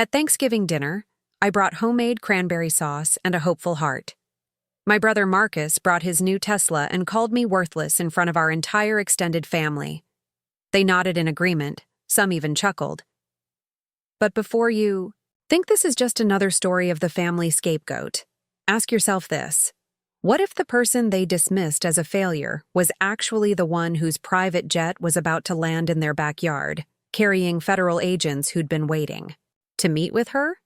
At Thanksgiving dinner, I brought homemade cranberry sauce and a hopeful heart. My brother Marcus brought his new Tesla and called me worthless in front of our entire extended family. They nodded in agreement, some even chuckled. But before you think this is just another story of the family scapegoat, ask yourself this. What if the person they dismissed as a failure was actually the one whose private jet was about to land in their backyard, carrying federal agents who'd been waiting to meet with her?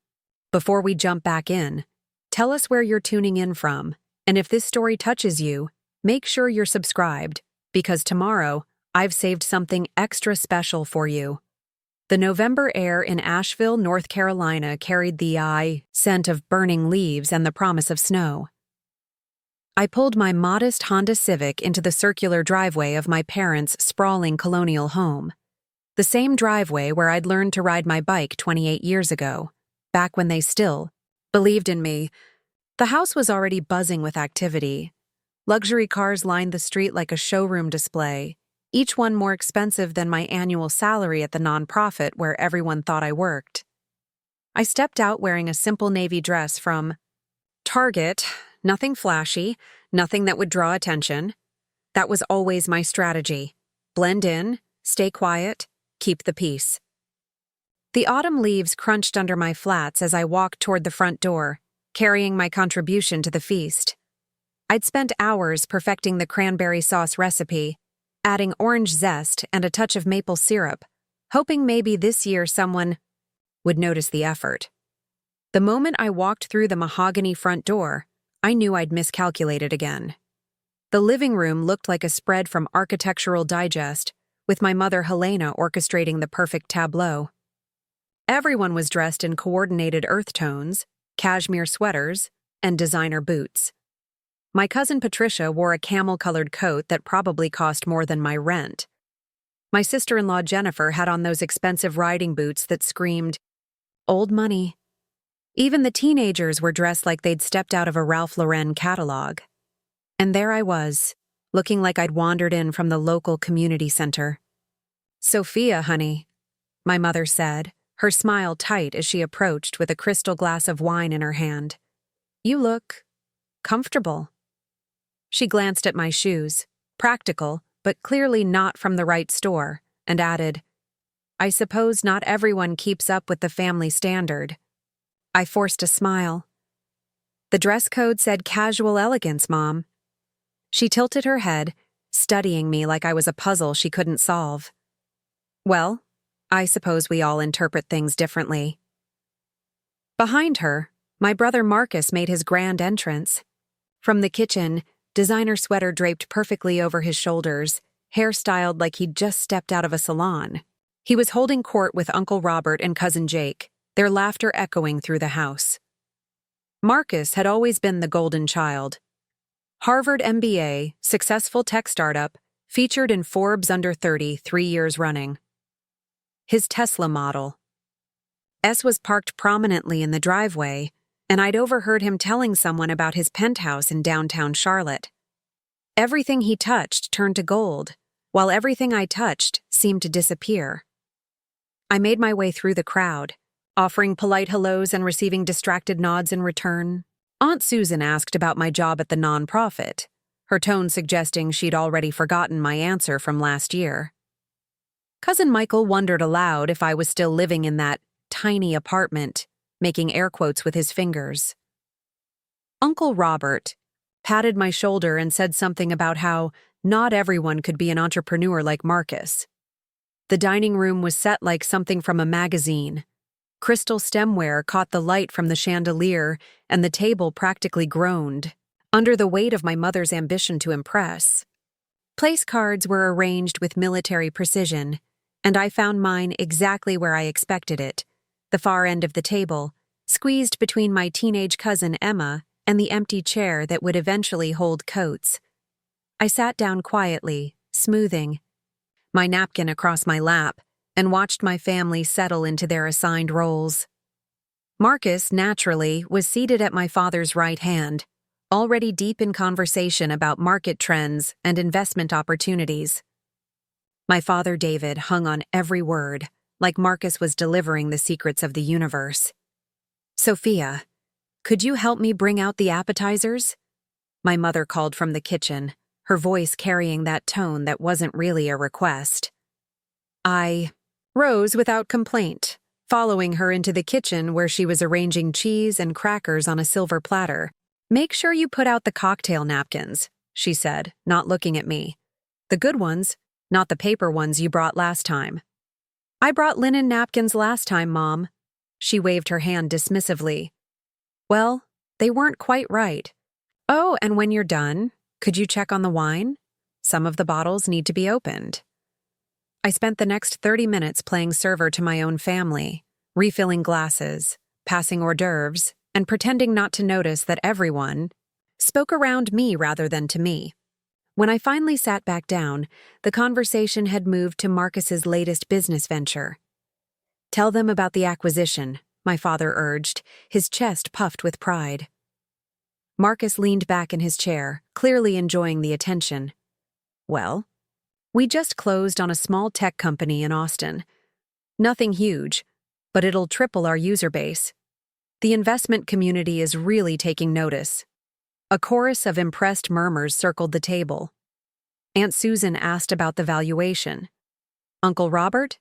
Before we jump back in, tell us where you're tuning in from, and if this story touches you, make sure you're subscribed, because tomorrow I've saved something extra special for you. The November air in Asheville, North Carolina carried the scent of burning leaves and the promise of snow. I pulled my modest Honda Civic into the circular driveway of my parents' sprawling colonial home. The same driveway where I'd learned to ride my bike 28 years ago, back when they still believed in me. The house was already buzzing with activity. Luxury cars lined the street like a showroom display, each one more expensive than my annual salary at the nonprofit where everyone thought I worked. I stepped out wearing a simple navy dress from Target, nothing flashy, nothing that would draw attention. That was always my strategy. Blend in, stay quiet, keep the peace. The autumn leaves crunched under my flats as I walked toward the front door, carrying my contribution to the feast. I'd spent hours perfecting the cranberry sauce recipe, adding orange zest and a touch of maple syrup, hoping maybe this year someone would notice the effort. The moment I walked through the mahogany front door, I knew I'd miscalculated again. The living room looked like a spread from Architectural Digest, with my mother Helena orchestrating the perfect tableau. Everyone was dressed in coordinated earth tones, cashmere sweaters, and designer boots. My cousin Patricia wore a camel-colored coat that probably cost more than my rent. My sister-in-law Jennifer had on those expensive riding boots that screamed, "Old money." Even the teenagers were dressed like they'd stepped out of a Ralph Lauren catalog. And there I was, looking like I'd wandered in from the local community center. "Sophia, honey," my mother said, her smile tight as she approached with a crystal glass of wine in her hand. "You look comfortable." She glanced at my shoes, practical, but clearly not from the right store, and added, "I suppose not everyone keeps up with the family standard." I forced a smile. "The dress code said casual elegance, Mom." She tilted her head, studying me like I was a puzzle she couldn't solve. "Well, I suppose we all interpret things differently." Behind her, my brother Marcus made his grand entrance. From the kitchen, designer sweater draped perfectly over his shoulders, hair styled like he'd just stepped out of a salon. He was holding court with Uncle Robert and Cousin Jake, their laughter echoing through the house. Marcus had always been the golden child. Harvard MBA, successful tech startup, featured in Forbes Under 30 3 years running. His Tesla Model S was parked prominently in the driveway, and I'd overheard him telling someone about his penthouse in downtown Charlotte. Everything he touched turned to gold, while everything I touched seemed to disappear. I made my way through the crowd, offering polite hellos and receiving distracted nods in return. Aunt Susan asked about my job at the nonprofit, her tone suggesting she'd already forgotten my answer from last year. Cousin Michael wondered aloud if I was still living in that tiny apartment, making air quotes with his fingers. Uncle Robert patted my shoulder and said something about how not everyone could be an entrepreneur like Marcus. The dining room was set like something from a magazine. Crystal stemware caught the light from the chandelier, and the table practically groaned under the weight of my mother's ambition to impress. Place cards were arranged with military precision, and I found mine exactly where I expected it, the far end of the table, squeezed between my teenage cousin Emma and the empty chair that would eventually hold coats. I sat down quietly, smoothing my napkin across my lap, and watched my family settle into their assigned roles. Marcus, naturally, was seated at my father's right hand, already deep in conversation about market trends and investment opportunities. My father, David, hung on every word, like Marcus was delivering the secrets of the universe. "Sophia, could you help me bring out the appetizers?" My mother called from the kitchen, her voice carrying that tone that wasn't really a request. I rose without complaint, following her into the kitchen where she was arranging cheese and crackers on a silver platter. "Make sure you put out the cocktail napkins," she said, not looking at me. "The good ones, not the paper ones you brought last time." "I brought linen napkins last time, Mom." She waved her hand dismissively. "Well, they weren't quite right. Oh, and when you're done, could you check on the wine? Some of the bottles need to be opened." I spent the next 30 minutes playing server to my own family, refilling glasses, passing hors d'oeuvres, and pretending not to notice that everyone spoke around me rather than to me. When I finally sat back down, the conversation had moved to Marcus's latest business venture. "Tell them about the acquisition," my father urged, his chest puffed with pride. Marcus leaned back in his chair, clearly enjoying the attention. "Well, we just closed on a small tech company in Austin. Nothing huge, but it'll triple our user base. The investment community is really taking notice." A chorus of impressed murmurs circled the table. Aunt Susan asked about the valuation. Uncle Robert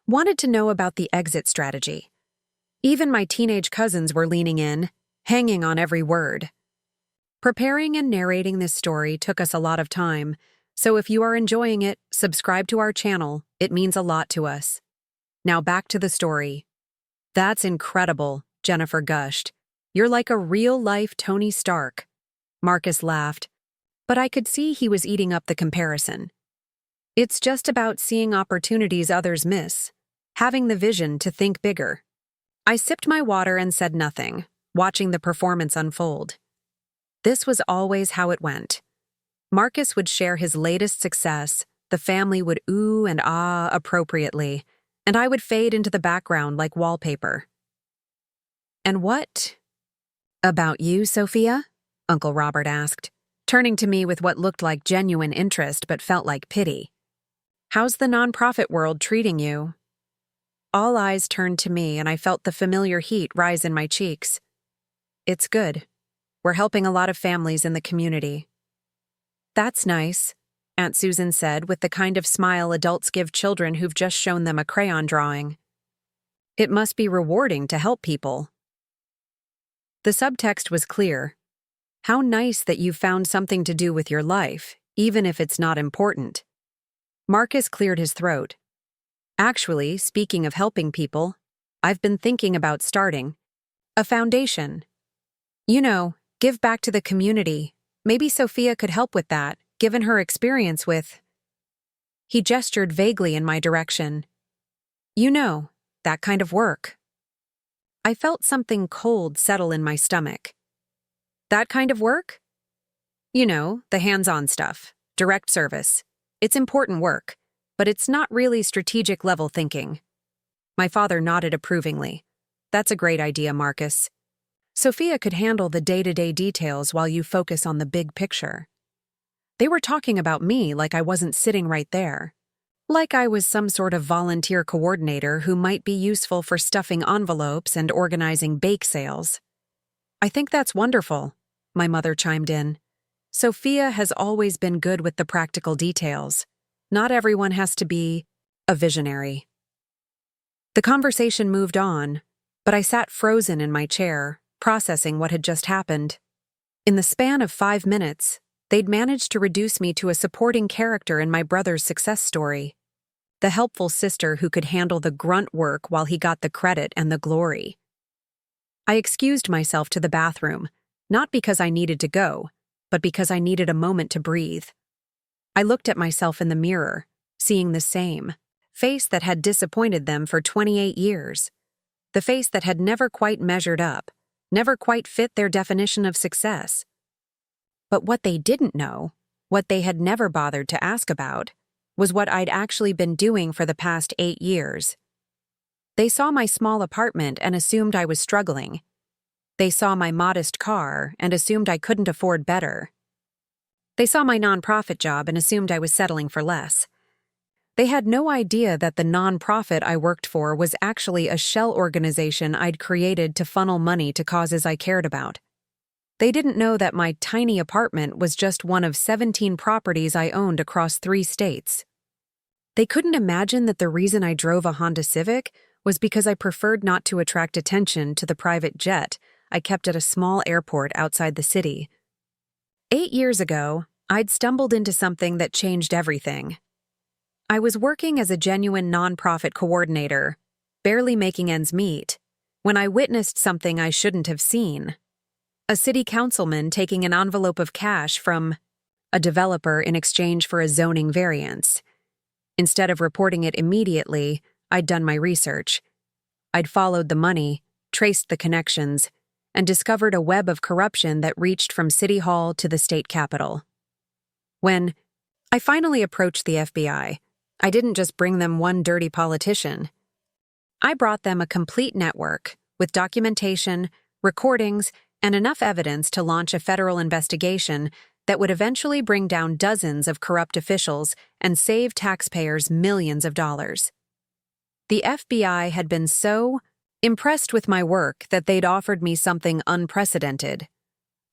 wanted to know about the exit strategy. Even my teenage cousins were leaning in, hanging on every word. Preparing and narrating this story took us a lot of time, so if you are enjoying it, subscribe to our channel. It means a lot to us. Now back to the story. "That's incredible," Jennifer gushed. "You're like a real-life Tony Stark." Marcus laughed, but I could see he was eating up the comparison. "It's just about seeing opportunities others miss, having the vision to think bigger." I sipped my water and said nothing, watching the performance unfold. This was always how it went. Marcus would share his latest success, the family would ooh and ah appropriately, and I would fade into the background like wallpaper. "And what about you, Sophia?" Uncle Robert asked, turning to me with what looked like genuine interest but felt like pity. "How's the nonprofit world treating you?" All eyes turned to me and I felt the familiar heat rise in my cheeks. "It's good. We're helping a lot of families in the community." "That's nice," Aunt Susan said with the kind of smile adults give children who've just shown them a crayon drawing. "It must be rewarding to help people." The subtext was clear. How nice that you found something to do with your life, even if it's not important. Marcus cleared his throat. "Actually, speaking of helping people, I've been thinking about starting a foundation. You know, give back to the community. Maybe Sophia could help with that, given her experience with..." He gestured vaguely in my direction. "You know, that kind of work." I felt something cold settle in my stomach. "That kind of work?" "You know, the hands-on stuff, direct service. It's important work, but it's not really strategic-level thinking." My father nodded approvingly. "That's a great idea, Marcus. Sophia could handle the day-to-day details while you focus on the big picture." They were talking about me like I wasn't sitting right there. Like I was some sort of volunteer coordinator who might be useful for stuffing envelopes and organizing bake sales. "I think that's wonderful," my mother chimed in. "Sophia has always been good with the practical details. Not everyone has to be a visionary." The conversation moved on, but I sat frozen in my chair, processing what had just happened. In the span of 5 minutes, they'd managed to reduce me to a supporting character in my brother's success story. The helpful sister who could handle the grunt work while he got the credit and the glory. I excused myself to the bathroom, not because I needed to go, but because I needed a moment to breathe. I looked at myself in the mirror, seeing the same face that had disappointed them for 28 years. The face that had never quite measured up, never quite fit their definition of success. But what they didn't know, what they had never bothered to ask about, was what I'd actually been doing for the past 8 years. They saw my small apartment and assumed I was struggling. They saw my modest car and assumed I couldn't afford better. They saw my nonprofit job and assumed I was settling for less. They had no idea that the nonprofit I worked for was actually a shell organization I'd created to funnel money to causes I cared about. They didn't know that my tiny apartment was just one of 17 properties I owned across 3 states. They couldn't imagine that the reason I drove a Honda Civic was because I preferred not to attract attention to the private jet I kept at a small airport outside the city. 8 years ago, I'd stumbled into something that changed everything. I was working as a genuine nonprofit coordinator, barely making ends meet, when I witnessed something I shouldn't have seen. A city councilman taking an envelope of cash from a developer in exchange for a zoning variance. Instead of reporting it immediately, I'd done my research. I'd followed the money, traced the connections, and discovered a web of corruption that reached from City Hall to the state capitol. When I finally approached the FBI, I didn't just bring them one dirty politician. I brought them a complete network with documentation, recordings, and enough evidence to launch a federal investigation that would eventually bring down dozens of corrupt officials and save taxpayers millions of dollars. The FBI had been so impressed with my work that they'd offered me something unprecedented,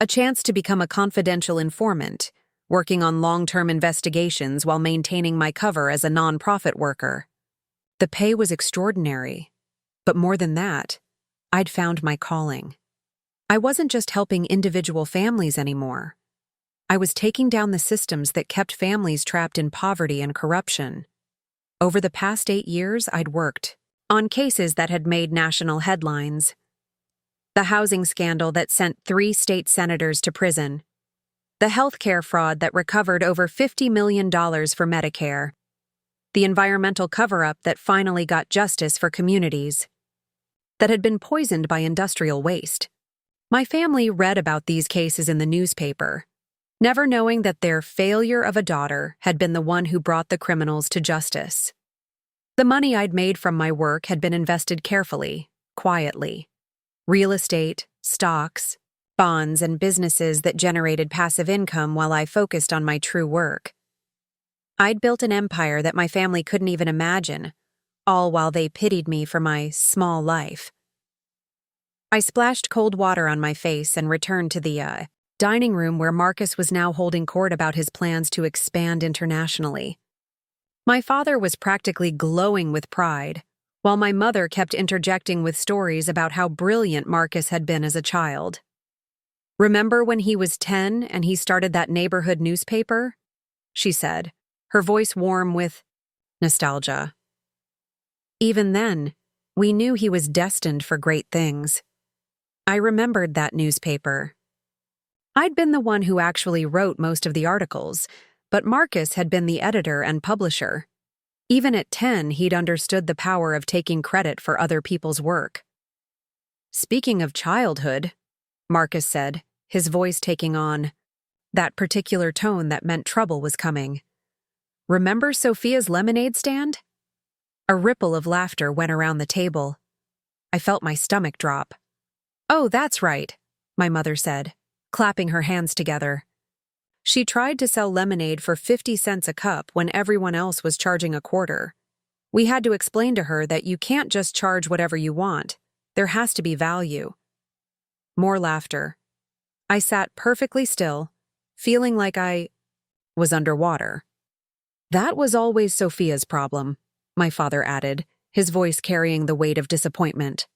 a chance to become a confidential informant, working on long-term investigations while maintaining my cover as a nonprofit worker. The pay was extraordinary, but more than that, I'd found my calling. I wasn't just helping individual families anymore. I was taking down the systems that kept families trapped in poverty and corruption. Over the past 8 years, I'd worked on cases that had made national headlines. The housing scandal that sent 3 state senators to prison. The healthcare fraud that recovered over $50 million for Medicare. The environmental cover-up that finally got justice for communities that had been poisoned by industrial waste. My family read about these cases in the newspaper, never knowing that their failure of a daughter had been the one who brought the criminals to justice. The money I'd made from my work had been invested carefully, quietly. Real estate, stocks, bonds, and businesses that generated passive income while I focused on my true work. I'd built an empire that my family couldn't even imagine, all while they pitied me for my small life. I splashed cold water on my face and returned to the dining room where Marcus was now holding court about his plans to expand internationally. My father was practically glowing with pride, while my mother kept interjecting with stories about how brilliant Marcus had been as a child. "Remember when he was 10 and he started that neighborhood newspaper?" she said, her voice warm with nostalgia. Even then, we knew he was destined for great things. I remembered that newspaper. I'd been the one who actually wrote most of the articles, but Marcus had been the editor and publisher. Even at 10, he'd understood the power of taking credit for other people's work. "Speaking of childhood," Marcus said, his voice taking on that particular tone that meant trouble was coming. "Remember Sophia's lemonade stand?" A ripple of laughter went around the table. I felt my stomach drop. "Oh, that's right," my mother said, clapping her hands together. She tried to sell lemonade for 50 cents a cup when everyone else was charging a quarter. We had to explain to her that you can't just charge whatever you want. There has to be value. More laughter. I sat perfectly still, feeling like I was underwater. "That was always Sophia's problem," my father added, his voice carrying the weight of disappointment.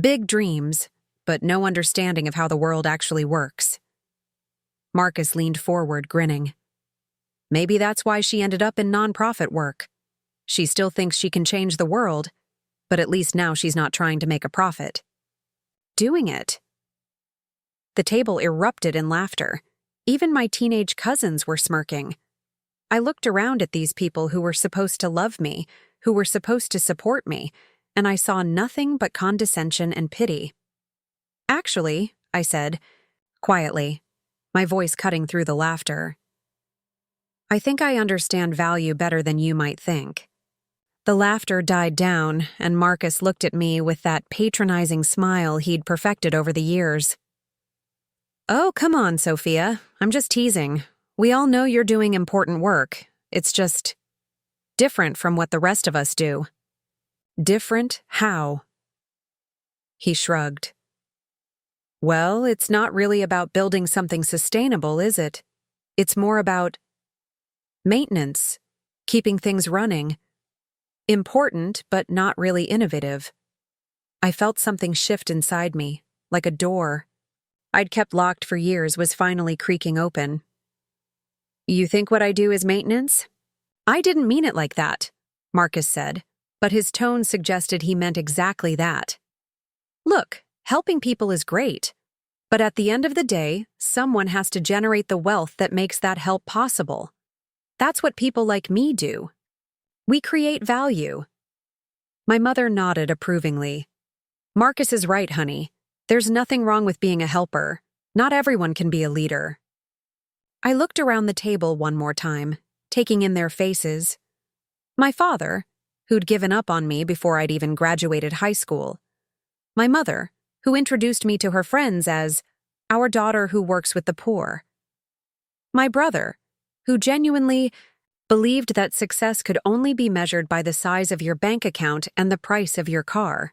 "Big dreams, but no understanding of how the world actually works." Marcus leaned forward, grinning. "Maybe that's why she ended up in nonprofit work. She still thinks she can change the world, but at least now she's not trying to make a profit. Doing it." The table erupted in laughter. Even my teenage cousins were smirking. I looked around at these people who were supposed to love me, who were supposed to support me, and I saw nothing but condescension and pity. "Actually," I said, quietly, my voice cutting through the laughter, "I think I understand value better than you might think." The laughter died down, and Marcus looked at me with that patronizing smile he'd perfected over the years. "Oh, come on, Sophia. I'm just teasing. We all know you're doing important work. It's just..." Different from what the rest of us do. Different how? He shrugged. Well, it's not really about building something sustainable, is it? It's more about maintenance, keeping things running. Important, but not really innovative. I felt something shift inside me, like a door I'd kept locked for years was finally creaking open. You think what I do is maintenance? I didn't mean it like that, Marcus said, but his tone suggested he meant exactly that. Look, helping people is great, but at the end of the day, someone has to generate the wealth that makes that help possible. That's what people like me do. We create value. My mother nodded approvingly. Marcus is right, honey. There's nothing wrong with being a helper. Not everyone can be a leader. I looked around the table one more time, taking in their faces. My father, who'd given up on me before I'd even graduated high school. My mother, who introduced me to her friends as our daughter who works with the poor. My brother, who genuinely believed that success could only be measured by the size of your bank account and the price of your car.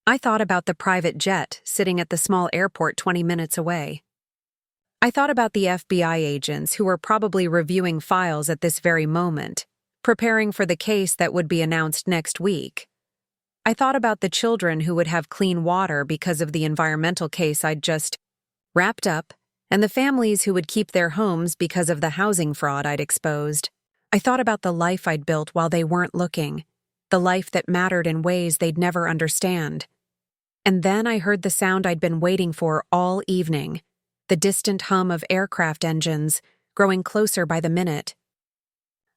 I thought about the private jet sitting at the small airport 20 minutes away. I thought about the FBI agents who were probably reviewing files at this very moment, preparing for the case that would be announced next week. I thought about the children who would have clean water because of the environmental case I'd just wrapped up, and the families who would keep their homes because of the housing fraud I'd exposed. I thought about the life I'd built while they weren't looking, the life that mattered in ways they'd never understand. And then I heard the sound I'd been waiting for all evening, the distant hum of aircraft engines, growing closer by the minute.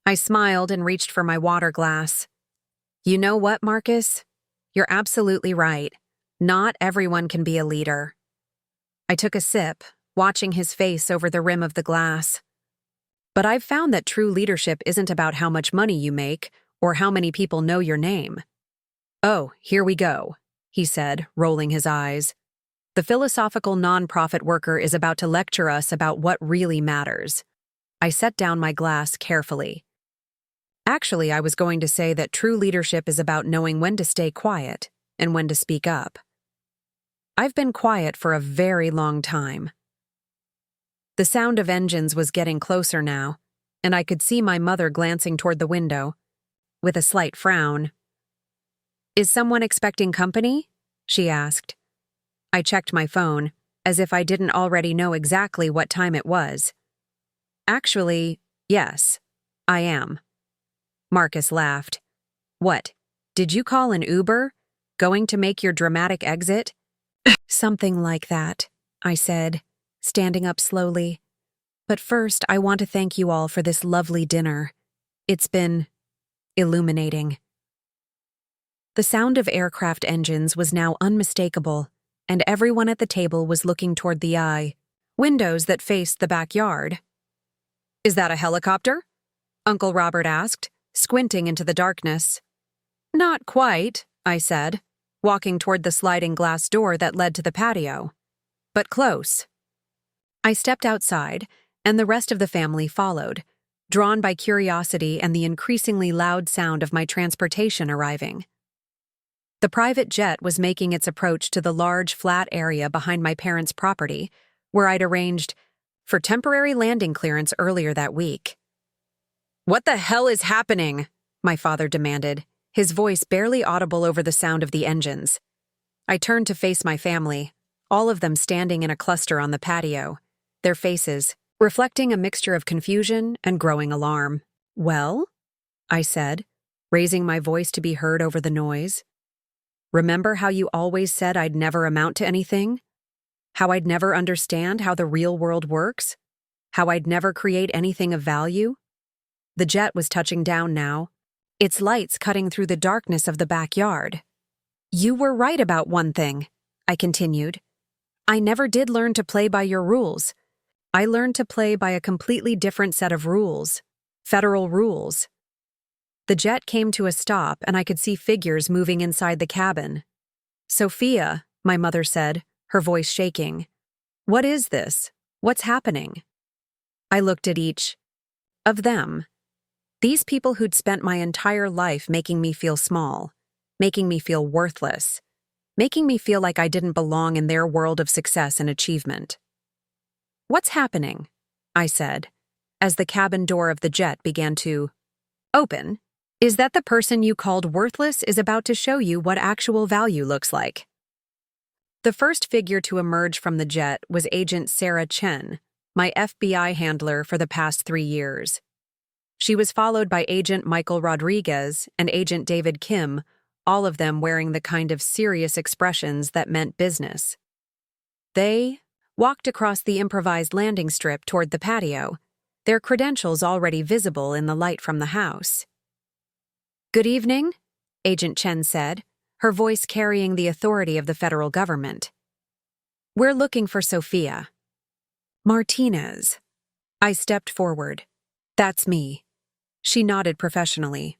I smiled and reached for my water glass. You know what, Marcus? You're absolutely right. Not everyone can be a leader. I took a sip, watching his face over the rim of the glass. But I've found that true leadership isn't about how much money you make or how many people know your name. Oh, here we go, he said, rolling his eyes. The philosophical nonprofit worker is about to lecture us about what really matters. I set down my glass carefully. Actually, I was going to say that true leadership is about knowing when to stay quiet and when to speak up. I've been quiet for a very long time. The sound of engines was getting closer now, and I could see my mother glancing toward the window, with a slight frown. Is someone expecting company? She asked. I checked my phone, as if I didn't already know exactly what time it was. Actually, yes, I am. Marcus laughed. What, did you call an Uber? Going to make your dramatic exit? Something like that, I said, standing up slowly. But first, I want to thank you all for this lovely dinner. It's been illuminating. The sound of aircraft engines was now unmistakable, and everyone at the table was looking toward the windows that faced the backyard. Is that a helicopter? Uncle Robert asked, squinting into the darkness. Not quite, I said, walking toward the sliding glass door that led to the patio. But close. I stepped outside, and the rest of the family followed, drawn by curiosity and the increasingly loud sound of my transportation arriving. The private jet was making its approach to the large, flat area behind my parents' property, where I'd arranged for temporary landing clearance earlier that week. What the hell is happening? My father demanded, his voice barely audible over the sound of the engines. I turned to face my family, all of them standing in a cluster on the patio, their faces reflecting a mixture of confusion and growing alarm. Well? I said, raising my voice to be heard over the noise. Remember how you always said I'd never amount to anything? How I'd never understand how the real world works? How I'd never create anything of value? The jet was touching down now, its lights cutting through the darkness of the backyard. You were right about one thing, I continued. I never did learn to play by your rules. I learned to play by a completely different set of rules. Federal rules. The jet came to a stop and I could see figures moving inside the cabin. Sophia, my mother said, her voice shaking. What is this? What's happening? I looked at each of them. These people who'd spent my entire life making me feel small, making me feel worthless, making me feel like I didn't belong in their world of success and achievement. "What's happening?" I said, as the cabin door of the jet began to open. "Is that the person you called worthless is about to show you what actual value looks like?" The first figure to emerge from the jet was Agent Sarah Chen, my FBI handler for the past 3 years. She was followed by Agent Michael Rodriguez and Agent David Kim, all of them wearing the kind of serious expressions that meant business. They walked across the improvised landing strip toward the patio, their credentials already visible in the light from the house. "Good evening," Agent Chen said, her voice carrying the authority of the federal government. "We're looking for Sophia Martinez." I stepped forward. "That's me." She nodded professionally.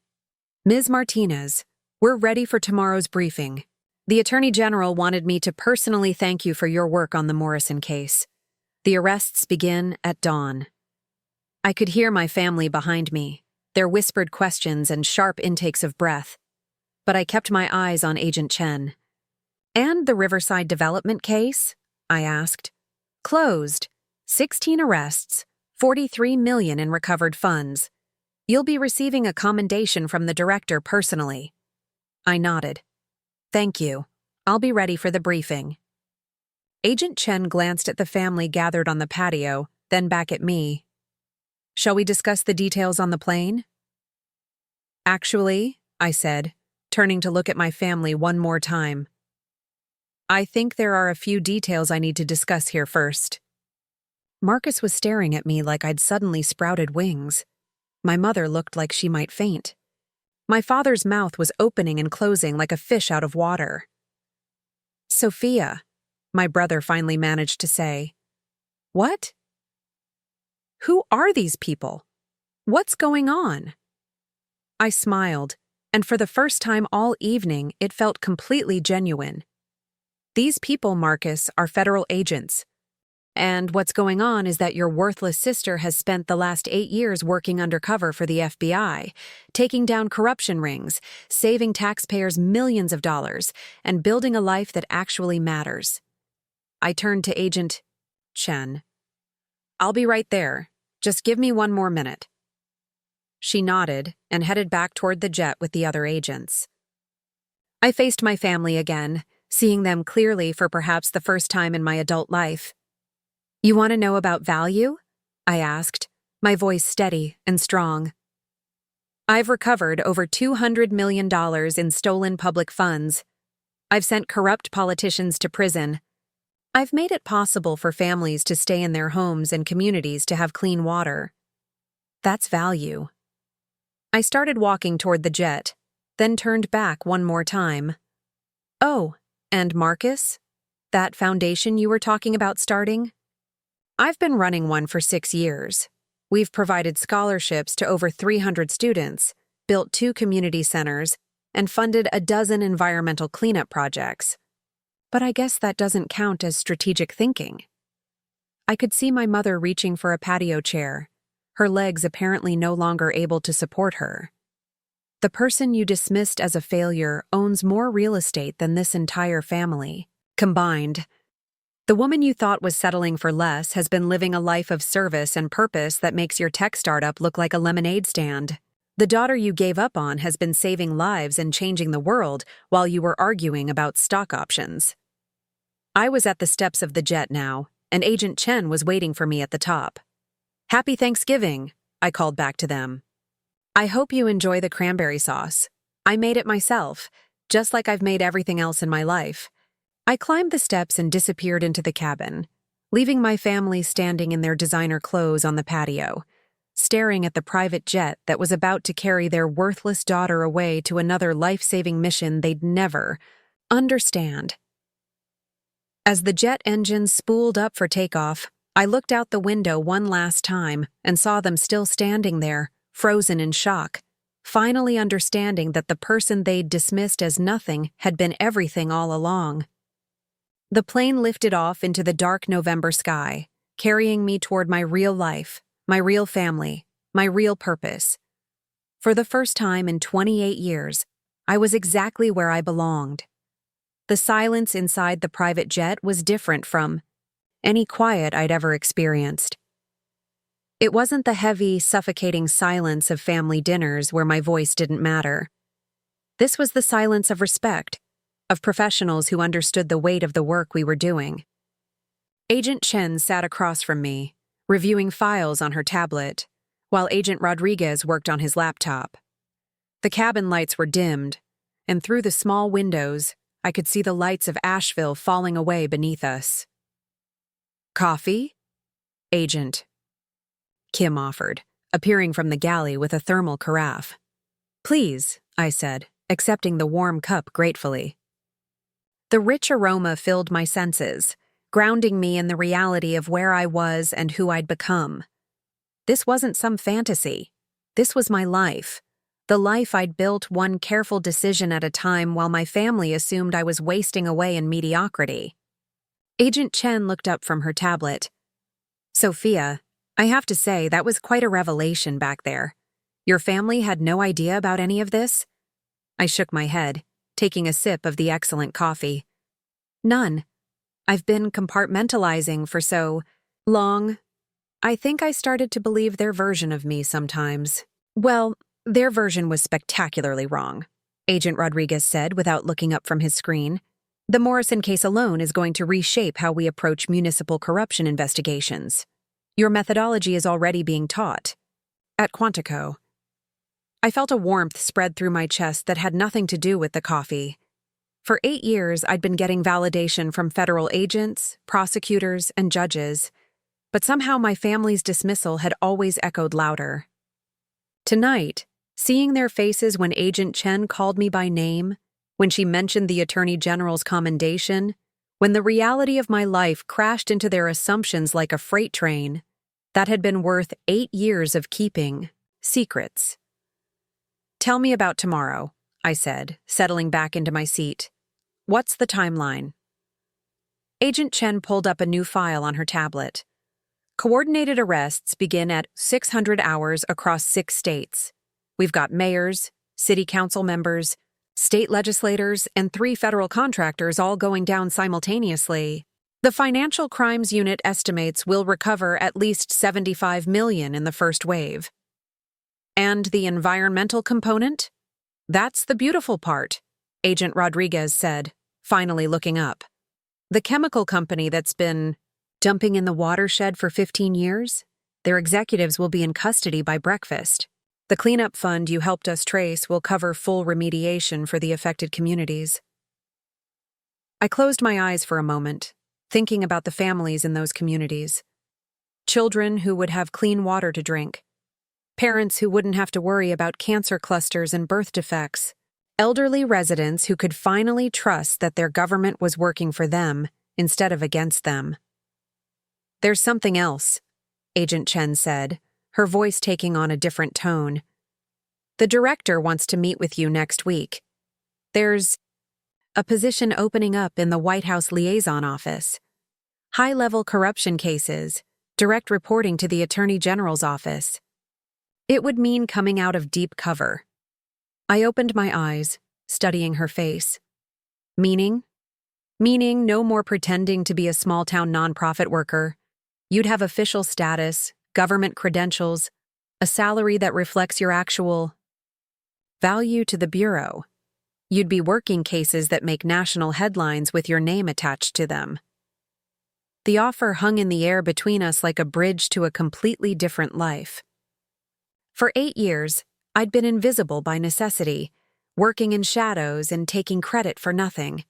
"Ms. Martinez, we're ready for tomorrow's briefing. The Attorney General wanted me to personally thank you for your work on the Morrison case. The arrests begin at dawn." I could hear my family behind me, their whispered questions and sharp intakes of breath, but I kept my eyes on Agent Chen. "And the Riverside Development case?" I asked. "Closed. 16 arrests, $43 million in recovered funds. You'll be receiving a commendation from the director personally." I nodded. "Thank you. I'll be ready for the briefing." Agent Chen glanced at the family gathered on the patio, then back at me. "Shall we discuss the details on the plane?" "Actually," I said, turning to look at my family one more time, "I think there are a few details I need to discuss here first." Marcus was staring at me like I'd suddenly sprouted wings. My mother looked like she might faint. My father's mouth was opening and closing like a fish out of water. "Sophia," my brother finally managed to say. "What? Who are these people? What's going on?" I smiled, and for the first time all evening, it felt completely genuine. "These people, Marcus, are federal agents. And what's going on is that your worthless sister has spent the last 8 years working undercover for the FBI, taking down corruption rings, saving taxpayers millions of dollars, and building a life that actually matters." I turned to Agent Chen. "I'll be right there. Just give me 1 more minute." She nodded and headed back toward the jet with the other agents. I faced my family again, seeing them clearly for perhaps the first time in my adult life. "You want to know about value?" I asked, my voice steady and strong. "I've recovered over $200 million in stolen public funds. I've sent corrupt politicians to prison. I've made it possible for families to stay in their homes and communities to have clean water. That's value." I started walking toward the jet, then turned back one more time. "Oh, and Marcus? That foundation you were talking about starting? I've been running one for 6 years. We've provided scholarships to over 300 students, built 2 community centers, and funded a dozen environmental cleanup projects. But I guess that doesn't count as strategic thinking." I could see my mother reaching for a patio chair, her legs apparently no longer able to support her. "The person you dismissed as a failure owns more real estate than this entire family combined. The woman you thought was settling for less has been living a life of service and purpose that makes your tech startup look like a lemonade stand. The daughter you gave up on has been saving lives and changing the world while you were arguing about stock options." I was at the steps of the jet now, and Agent Chen was waiting for me at the top. "Happy Thanksgiving," I called back to them. "I hope you enjoy the cranberry sauce. I made it myself, just like I've made everything else in my life." I climbed the steps and disappeared into the cabin, leaving my family standing in their designer clothes on the patio, staring at the private jet that was about to carry their worthless daughter away to another life-saving mission they'd never understand. As the jet engines spooled up for takeoff, I looked out the window one last time and saw them still standing there, frozen in shock, finally understanding that the person they'd dismissed as nothing had been everything all along. The plane lifted off into the dark November sky, carrying me toward my real life, my real family, my real purpose. For the first time in 28 years, I was exactly where I belonged. The silence inside the private jet was different from any quiet I'd ever experienced. It wasn't the heavy, suffocating silence of family dinners where my voice didn't matter. This was the silence of respect, of professionals who understood the weight of the work we were doing. Agent Chen sat across from me, reviewing files on her tablet, while Agent Rodriguez worked on his laptop. The cabin lights were dimmed, and through the small windows, I could see the lights of Asheville falling away beneath us. "Coffee?" Agent Kim offered, appearing from the galley with a thermal carafe. "Please," I said, accepting the warm cup gratefully. The rich aroma filled my senses, grounding me in the reality of where I was and who I'd become. This wasn't some fantasy. This was my life. The life I'd built one careful decision at a time while my family assumed I was wasting away in mediocrity. Agent Chen looked up from her tablet. "Sophia, I have to say that was quite a revelation back there. Your family had no idea about any of this?" I shook my head, taking a sip of the excellent coffee. "None. I've been compartmentalizing for so long. I think I started to believe their version of me sometimes." "Well, their version was spectacularly wrong," Agent Rodriguez said without looking up from his screen. "The Morrison case alone is going to reshape how we approach municipal corruption investigations. Your methodology is already being taught at Quantico." I felt a warmth spread through my chest that had nothing to do with the coffee. For 8 years, I'd been getting validation from federal agents, prosecutors, and judges, but somehow my family's dismissal had always echoed louder. Tonight, seeing their faces when Agent Chen called me by name, when she mentioned the Attorney General's commendation, when the reality of my life crashed into their assumptions like a freight train, that had been worth 8 years of keeping secrets. "Tell me about tomorrow," I said, settling back into my seat. "What's the timeline?" Agent Chen pulled up a new file on her tablet. "Coordinated arrests begin at 600 hours across 6 states. We've got mayors, city council members, state legislators, and 3 federal contractors all going down simultaneously. The Financial Crimes Unit estimates we'll recover at least $75 million in the first wave. And the environmental component? That's the beautiful part," Agent Rodriguez said, finally looking up. "The chemical company that's been dumping in the watershed for 15 years? Their executives will be in custody by breakfast. The cleanup fund you helped us trace will cover full remediation for the affected communities." I closed my eyes for a moment, thinking about the families in those communities. Children who would have clean water to drink. Parents who wouldn't have to worry about cancer clusters and birth defects. Elderly residents who could finally trust that their government was working for them instead of against them. "There's something else," Agent Chen said, her voice taking on a different tone. "The director wants to meet with you next week. There's a position opening up in the White House liaison office. High-level corruption cases, direct reporting to the Attorney General's office. It would mean coming out of deep cover." I opened my eyes, studying her face. "Meaning? Meaning no more pretending to be a small-town nonprofit worker. You'd have official status, government credentials, a salary that reflects your actual value to the Bureau. You'd be working cases that make national headlines with your name attached to them." The offer hung in the air between us like a bridge to a completely different life. For 8 years, I'd been invisible by necessity, working in shadows and taking credit for nothing.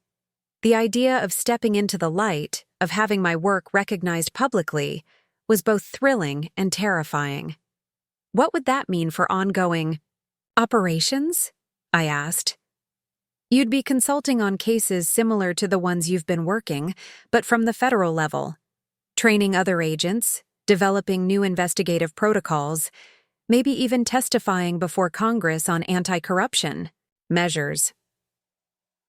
The idea of stepping into the light, of having my work recognized publicly, was both thrilling and terrifying. What would that mean for ongoing operations? I asked. "You'd be consulting on cases similar to the ones you've been working, but from the federal level, training other agents, developing new investigative protocols, maybe even testifying before Congress on anti-corruption measures."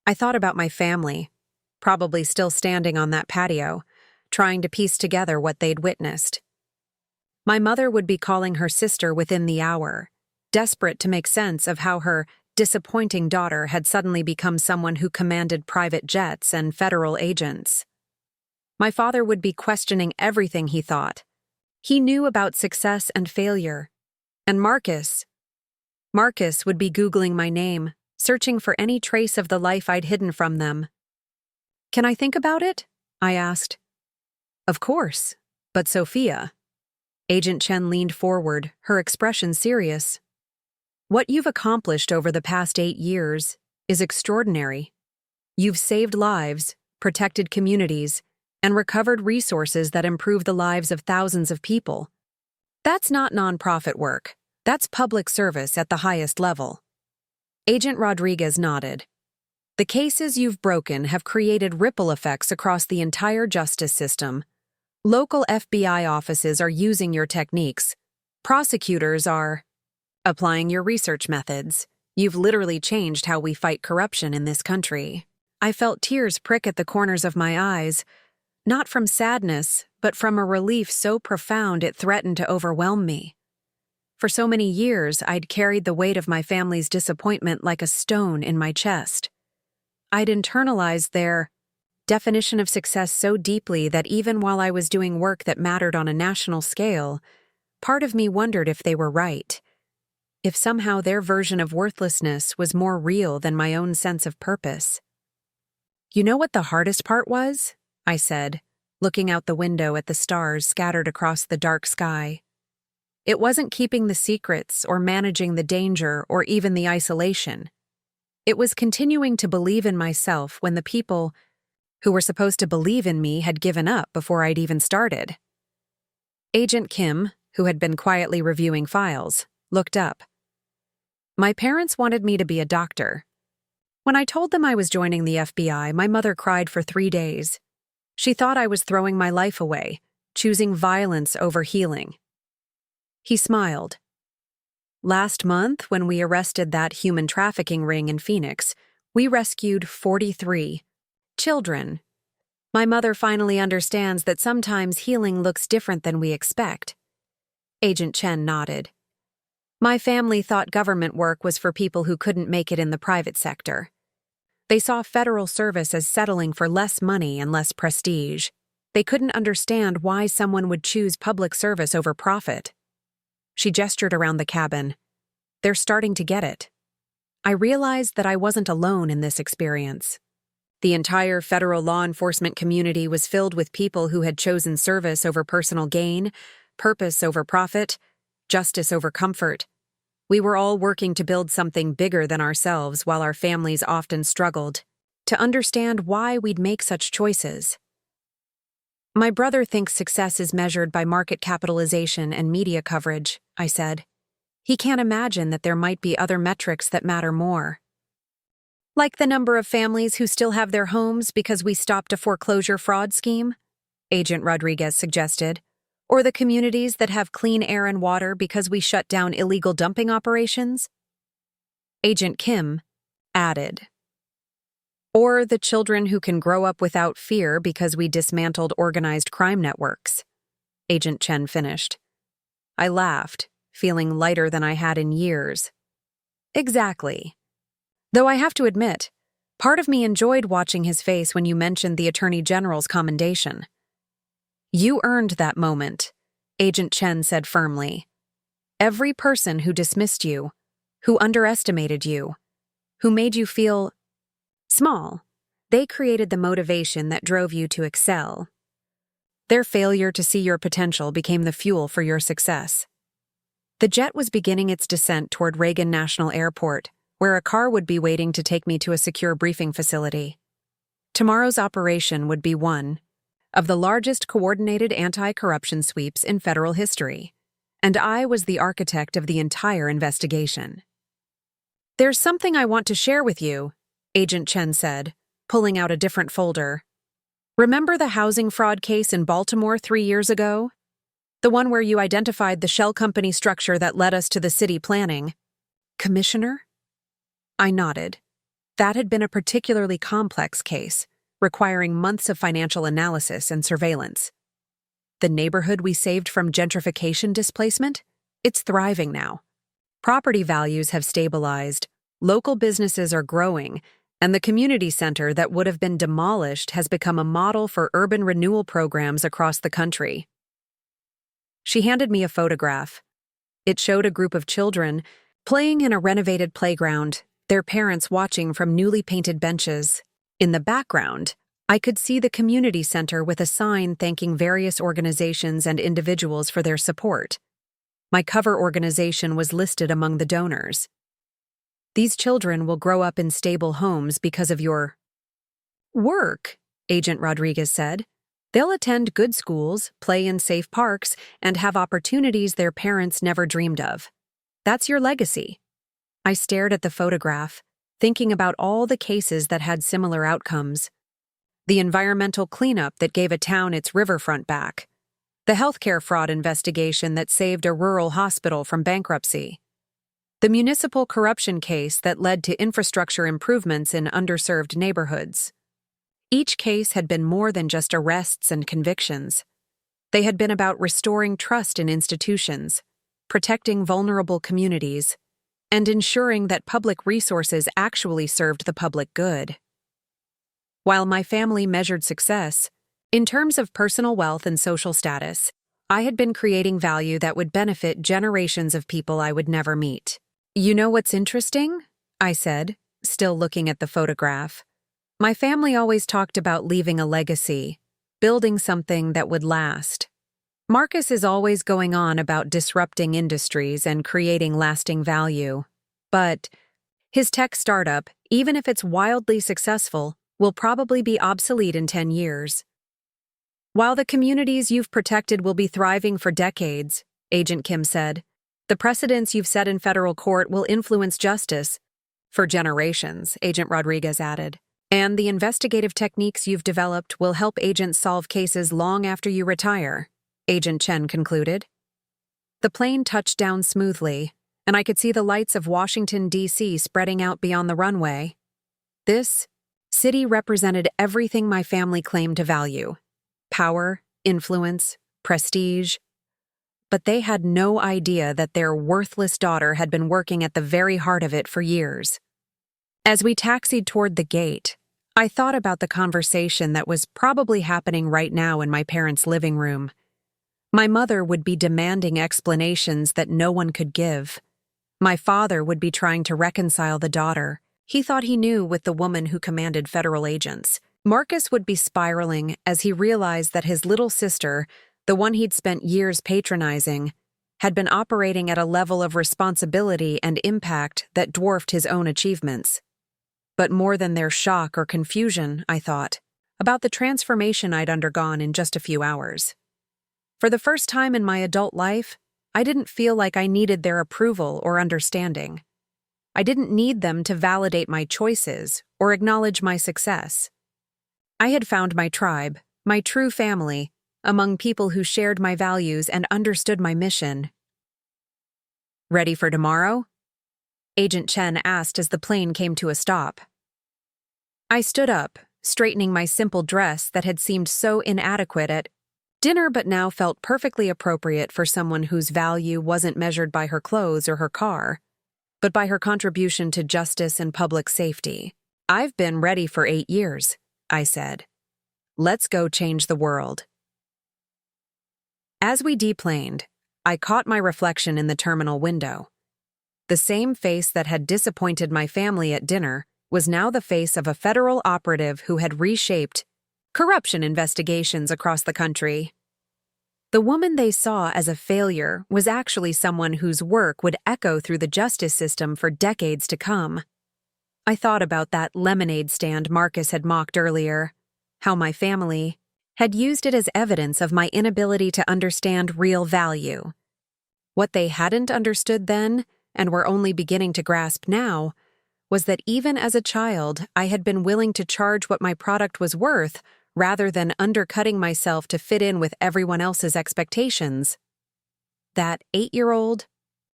I thought about my family, probably still standing on that patio, trying to piece together what they'd witnessed. My mother would be calling her sister within the hour. desperate to make sense of how her disappointing daughter had suddenly become someone who commanded private jets and federal agents. My father would be questioning everything he thought. He knew about success and failure. And Marcus would be Googling my name, searching for any trace of the life I'd hidden from them. "Can I think about it?" I asked. "Of course. But Sophia." Agent Chen leaned forward, her expression serious. "What you've accomplished over the past 8 years is extraordinary. You've saved lives, protected communities, and recovered resources that improve the lives of thousands of people. That's not nonprofit work. That's public service at the highest level." Agent Rodriguez nodded. "The cases you've broken have created ripple effects across the entire justice system. Local FBI offices are using your techniques. Prosecutors are applying your research methods. You've literally changed how we fight corruption in this country." I felt tears prick at the corners of my eyes, not from sadness, but from a relief so profound it threatened to overwhelm me. For so many years, I'd carried the weight of my family's disappointment like a stone in my chest. I'd internalized their definition of success so deeply that even while I was doing work that mattered on a national scale, part of me wondered if they were right. If somehow their version of worthlessness was more real than my own sense of purpose. "You know what the hardest part was?" I said, looking out the window at the stars scattered across the dark sky. "It wasn't keeping the secrets or managing the danger or even the isolation. It was continuing to believe in myself when the people who were supposed to believe in me had given up before I'd even started." Agent Kim, who had been quietly reviewing files, looked up. "My parents wanted me to be a doctor. When I told them I was joining the FBI, my mother cried for 3 days. She thought I was throwing my life away, choosing violence over healing." He smiled. "Last month, when we arrested that human trafficking ring in Phoenix, we rescued 43 children. My mother finally understands that sometimes healing looks different than we expect." Agent Chen nodded. "My family thought government work was for people who couldn't make it in the private sector. They saw federal service as settling for less money and less prestige. They couldn't understand why someone would choose public service over profit." She gestured around the cabin. "They're starting to get it." I realized that I wasn't alone in this experience. The entire federal law enforcement community was filled with people who had chosen service over personal gain, purpose over profit, justice over comfort. We were all working to build something bigger than ourselves while our families often struggled to understand why we'd make such choices. "My brother thinks success is measured by market capitalization and media coverage," I said. "He can't imagine that there might be other metrics that matter more. Like the number of families who still have their homes because we stopped a foreclosure fraud scheme," Agent Rodriguez suggested. "Or the communities that have clean air and water because we shut down illegal dumping operations." Agent Kim added. "Or the children who can grow up without fear because we dismantled organized crime networks," Agent Chen finished. I laughed, feeling lighter than I had in years. "Exactly. Though I have to admit, part of me enjoyed watching his face when you mentioned the Attorney General's commendation." "You earned that moment," Agent Chen said firmly. "Every person who dismissed you, who underestimated you, who made you feel small, they created the motivation that drove you to excel. Their failure to see your potential became the fuel for your success." The jet was beginning its descent toward Reagan National Airport, where a car would be waiting to take me to a secure briefing facility. Tomorrow's operation would be one of the largest coordinated anti-corruption sweeps in federal history, and I was the architect of the entire investigation. "There's something I want to share with you," Agent Chen said, pulling out a different folder. "Remember the housing fraud case in Baltimore 3 years ago? The one where you identified the shell company structure that led us to the city planning?" "Commissioner?" I nodded. That had been a particularly complex case, requiring months of financial analysis and surveillance. "The neighborhood we saved from gentrification displacement? It's thriving now. Property values have stabilized, local businesses are growing, and the community center that would have been demolished has become a model for urban renewal programs across the country. She handed me a photograph. It showed a group of children playing in a renovated playground, their parents watching from newly painted benches. In the background, I could see the community center with a sign thanking various organizations and individuals for their support. My cover organization was listed among the donors. These children will grow up in stable homes because of your work, Agent Rodriguez said. They'll attend good schools, play in safe parks, and have opportunities their parents never dreamed of. That's your legacy. I stared at the photograph, thinking about all the cases that had similar outcomes. The environmental cleanup that gave a town its riverfront back. The healthcare fraud investigation that saved a rural hospital from bankruptcy. The municipal corruption case that led to infrastructure improvements in underserved neighborhoods. Each case had been more than just arrests and convictions. They had been about restoring trust in institutions, protecting vulnerable communities, and ensuring that public resources actually served the public good. While my family measured success, in terms of personal wealth and social status, I had been creating value that would benefit generations of people I would never meet. You know what's interesting? I said, still looking at the photograph. My family always talked about leaving a legacy, building something that would last. Marcus is always going on about disrupting industries and creating lasting value. But his tech startup, even if it's wildly successful, will probably be obsolete in 10 years. While the communities you've protected will be thriving for decades, Agent Kim said, the precedents you've set in federal court will influence justice for generations, Agent Rodriguez added. And the investigative techniques you've developed will help agents solve cases long after you retire, Agent Chen concluded. The plane touched down smoothly, and I could see the lights of Washington, D.C. spreading out beyond the runway. This city represented everything my family claimed to value: power, influence, prestige. But they had no idea that their worthless daughter had been working at the very heart of it for years. As we taxied toward the gate, I thought about the conversation that was probably happening right now in my parents' living room. My mother would be demanding explanations that no one could give. My father would be trying to reconcile the daughter he thought he knew with the woman who commanded federal agents. Marcus would be spiraling as he realized that his little sister, the one he'd spent years patronizing, had been operating at a level of responsibility and impact that dwarfed his own achievements. But more than their shock or confusion, I thought, about the transformation I'd undergone in just a few hours. For the first time in my adult life, I didn't feel like I needed their approval or understanding. I didn't need them to validate my choices or acknowledge my success. I had found my tribe, my true family, among people who shared my values and understood my mission. Ready for tomorrow? Agent Chen asked as the plane came to a stop. I stood up, straightening my simple dress that had seemed so inadequate at dinner but now felt perfectly appropriate for someone whose value wasn't measured by her clothes or her car, but by her contribution to justice and public safety. I've been ready for 8 years, I said. Let's go change the world. As we deplaned, I caught my reflection in the terminal window. The same face that had disappointed my family at dinner was now the face of a federal operative who had reshaped corruption investigations across the country. The woman they saw as a failure was actually someone whose work would echo through the justice system for decades to come. I thought about that lemonade stand Marcus had mocked earlier, how my family had used it as evidence of my inability to understand real value. What they hadn't understood then, and were only beginning to grasp now, was that even as a child, I had been willing to charge what my product was worth rather than undercutting myself to fit in with everyone else's expectations. That 8-year-old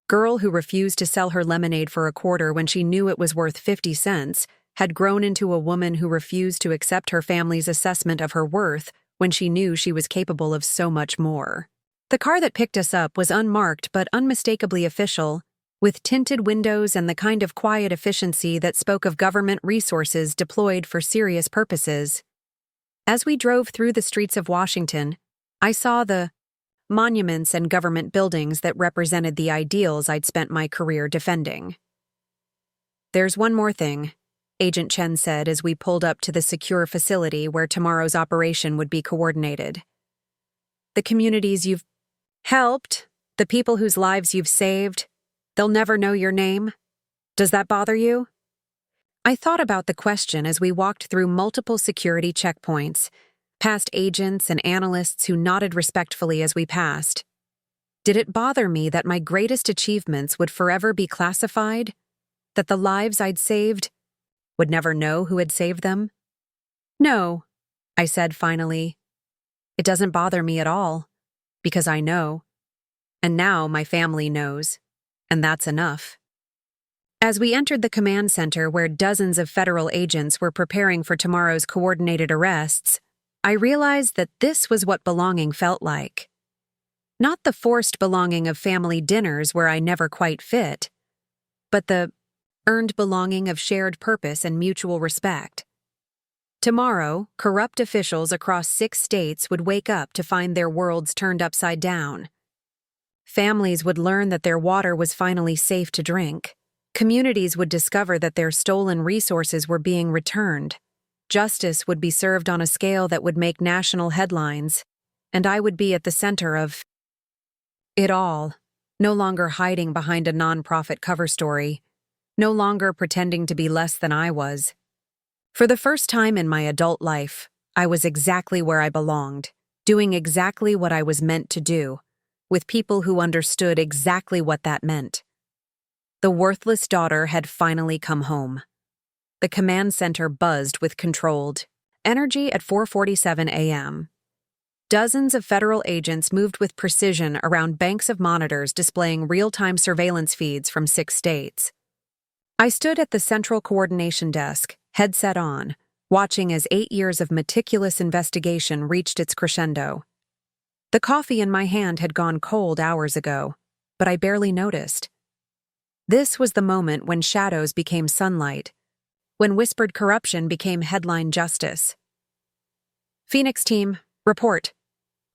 girl who refused to sell her lemonade for a quarter when she knew it was worth 50 cents had grown into a woman who refused to accept her family's assessment of her worth when she knew she was capable of so much more. The car that picked us up was unmarked but unmistakably official, with tinted windows and the kind of quiet efficiency that spoke of government resources deployed for serious purposes. As we drove through the streets of Washington, I saw the monuments and government buildings that represented the ideals I'd spent my career defending. "There's one more thing," Agent Chen said as we pulled up to the secure facility where tomorrow's operation would be coordinated. "The communities you've helped, the people whose lives you've saved, they'll never know your name. Does that bother you?" I thought about the question as we walked through multiple security checkpoints, past agents and analysts who nodded respectfully as we passed. Did it bother me that my greatest achievements would forever be classified? That the lives I'd saved would never know who had saved them? "No," I said finally. "It doesn't bother me at all, because I know. And now my family knows, and that's enough." As we entered the command center where dozens of federal agents were preparing for tomorrow's coordinated arrests, I realized that this was what belonging felt like. Not the forced belonging of family dinners where I never quite fit, but the earned belonging of shared purpose and mutual respect. Tomorrow, corrupt officials across 6 states would wake up to find their worlds turned upside down. Families would learn that their water was finally safe to drink. Communities would discover that their stolen resources were being returned. Justice would be served on a scale that would make national headlines, and I would be at the center of it all, no longer hiding behind a nonprofit cover story, no longer pretending to be less than I was. For the first time in my adult life, I was exactly where I belonged, doing exactly what I was meant to do, with people who understood exactly what that meant. The worthless daughter had finally come home. The command center buzzed with controlled energy at 4:47 a.m. Dozens of federal agents moved with precision around banks of monitors displaying real-time surveillance feeds from 6 states. I stood at the central coordination desk, headset on, watching as 8 years of meticulous investigation reached its crescendo. The coffee in my hand had gone cold hours ago, but I barely noticed. This was the moment when shadows became sunlight, when whispered corruption became headline justice. "Phoenix team, report."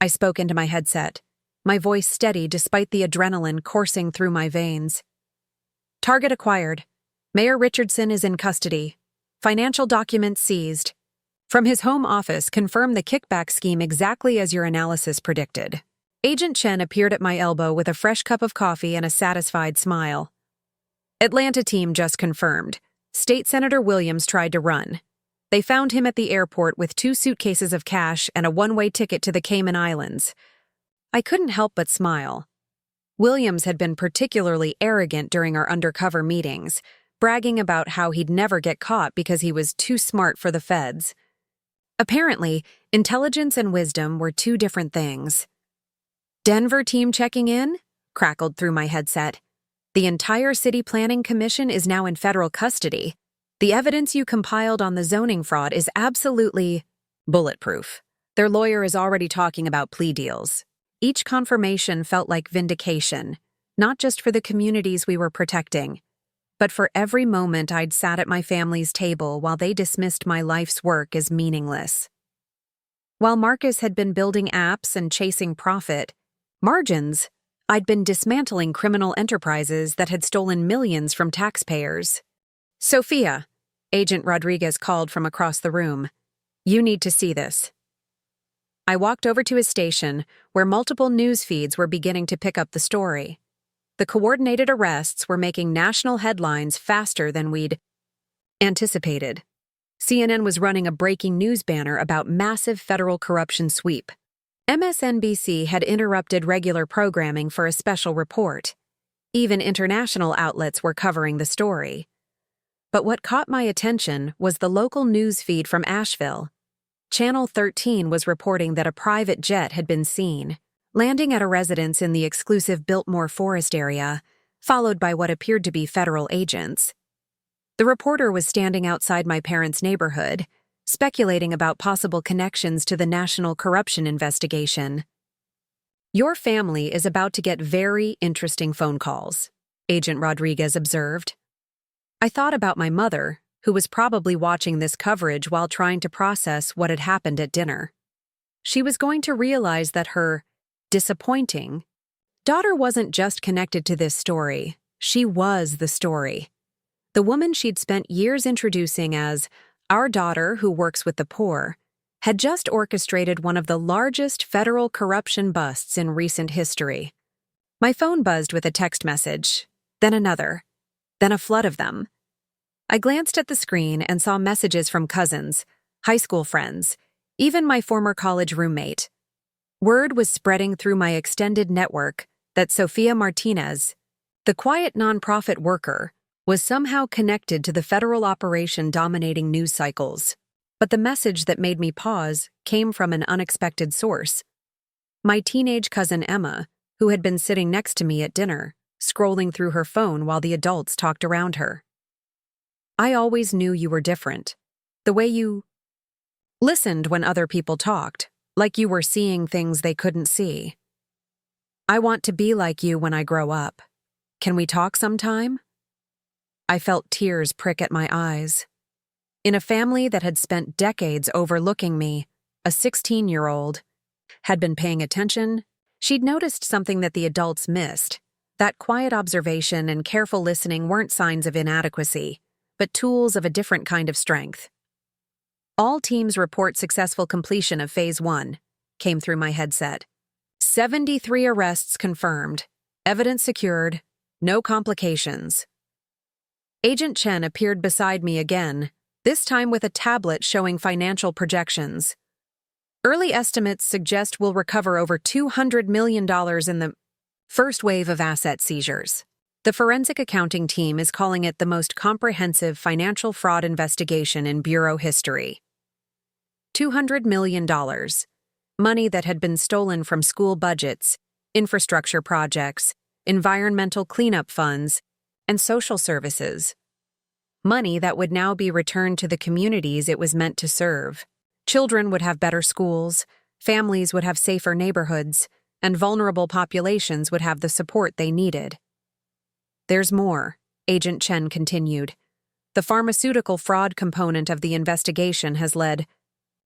I spoke into my headset, my voice steady despite the adrenaline coursing through my veins. "Target acquired. Mayor Richardson is in custody. Financial documents seized. From his home office, confirm the kickback scheme exactly as your analysis predicted." Agent Chen appeared at my elbow with a fresh cup of coffee and a satisfied smile. "Atlanta team just confirmed. State Senator Williams tried to run. They found him at the airport with 2 suitcases of cash and a one-way ticket to the Cayman Islands." I couldn't help but smile. Williams had been particularly arrogant during our undercover meetings, bragging about how he'd never get caught because he was too smart for the feds. Apparently, intelligence and wisdom were 2 different things. "Denver team checking in?" crackled through my headset. "The entire City Planning Commission is now in federal custody. The evidence you compiled on the zoning fraud is absolutely bulletproof. Their lawyer is already talking about plea deals." Each confirmation felt like vindication, not just for the communities we were protecting, but for every moment I'd sat at my family's table while they dismissed my life's work as meaningless. While Marcus had been building apps and chasing profit margins, I'd been dismantling criminal enterprises that had stolen millions from taxpayers. "Sophia," Agent Rodriguez called from across the room, "you need to see this." I walked over to his station, where multiple news feeds were beginning to pick up the story. The coordinated arrests were making national headlines faster than we'd anticipated. CNN was running a breaking news banner about massive federal corruption sweep. MSNBC had interrupted regular programming for a special report. Even international outlets were covering the story. But what caught my attention was the local news feed from Asheville. Channel 13 was reporting that a private jet had been seen, landing at a residence in the exclusive Biltmore Forest area, followed by what appeared to be federal agents. The reporter was standing outside my parents' neighborhood, speculating about possible connections to the national corruption investigation. "Your family is about to get very interesting phone calls," Agent Rodriguez observed. I thought about my mother, who was probably watching this coverage while trying to process what had happened at dinner. She was going to realize that her disappointing daughter wasn't just connected to this story, she was the story. The woman she'd spent years introducing as our daughter who works with the poor had just orchestrated one of the largest federal corruption busts in recent history. My phone buzzed with a text message, then another, then a flood of them. I glanced at the screen and saw messages from cousins, high school friends, even my former college roommate. Word was spreading through my extended network that Sofia Martinez, the quiet nonprofit worker, was somehow connected to the federal operation dominating news cycles. But the message that made me pause came from an unexpected source. My teenage cousin Emma, who had been sitting next to me at dinner, scrolling through her phone while the adults talked around her. I always knew you were different. The way you listened when other people talked, like you were seeing things they couldn't see. I want to be like you when I grow up. Can we talk sometime? I felt tears prick at my eyes. In a family that had spent decades overlooking me, a 16-year-old had been paying attention. She'd noticed something that the adults missed. That quiet observation and careful listening weren't signs of inadequacy, but tools of a different kind of strength. All teams report successful completion of Phase 1, came through my headset. 73 arrests confirmed, evidence secured, no complications. Agent Chen appeared beside me again, this time with a tablet showing financial projections. Early estimates suggest we'll recover over $200 million in the first wave of asset seizures. The forensic accounting team is calling it the most comprehensive financial fraud investigation in Bureau history. $200 million. Money that had been stolen from school budgets, infrastructure projects, environmental cleanup funds, and social services. Money that would now be returned to the communities it was meant to serve. Children would have better schools, families would have safer neighborhoods, and vulnerable populations would have the support they needed. There's more, Agent Chen continued. The pharmaceutical fraud component of the investigation has led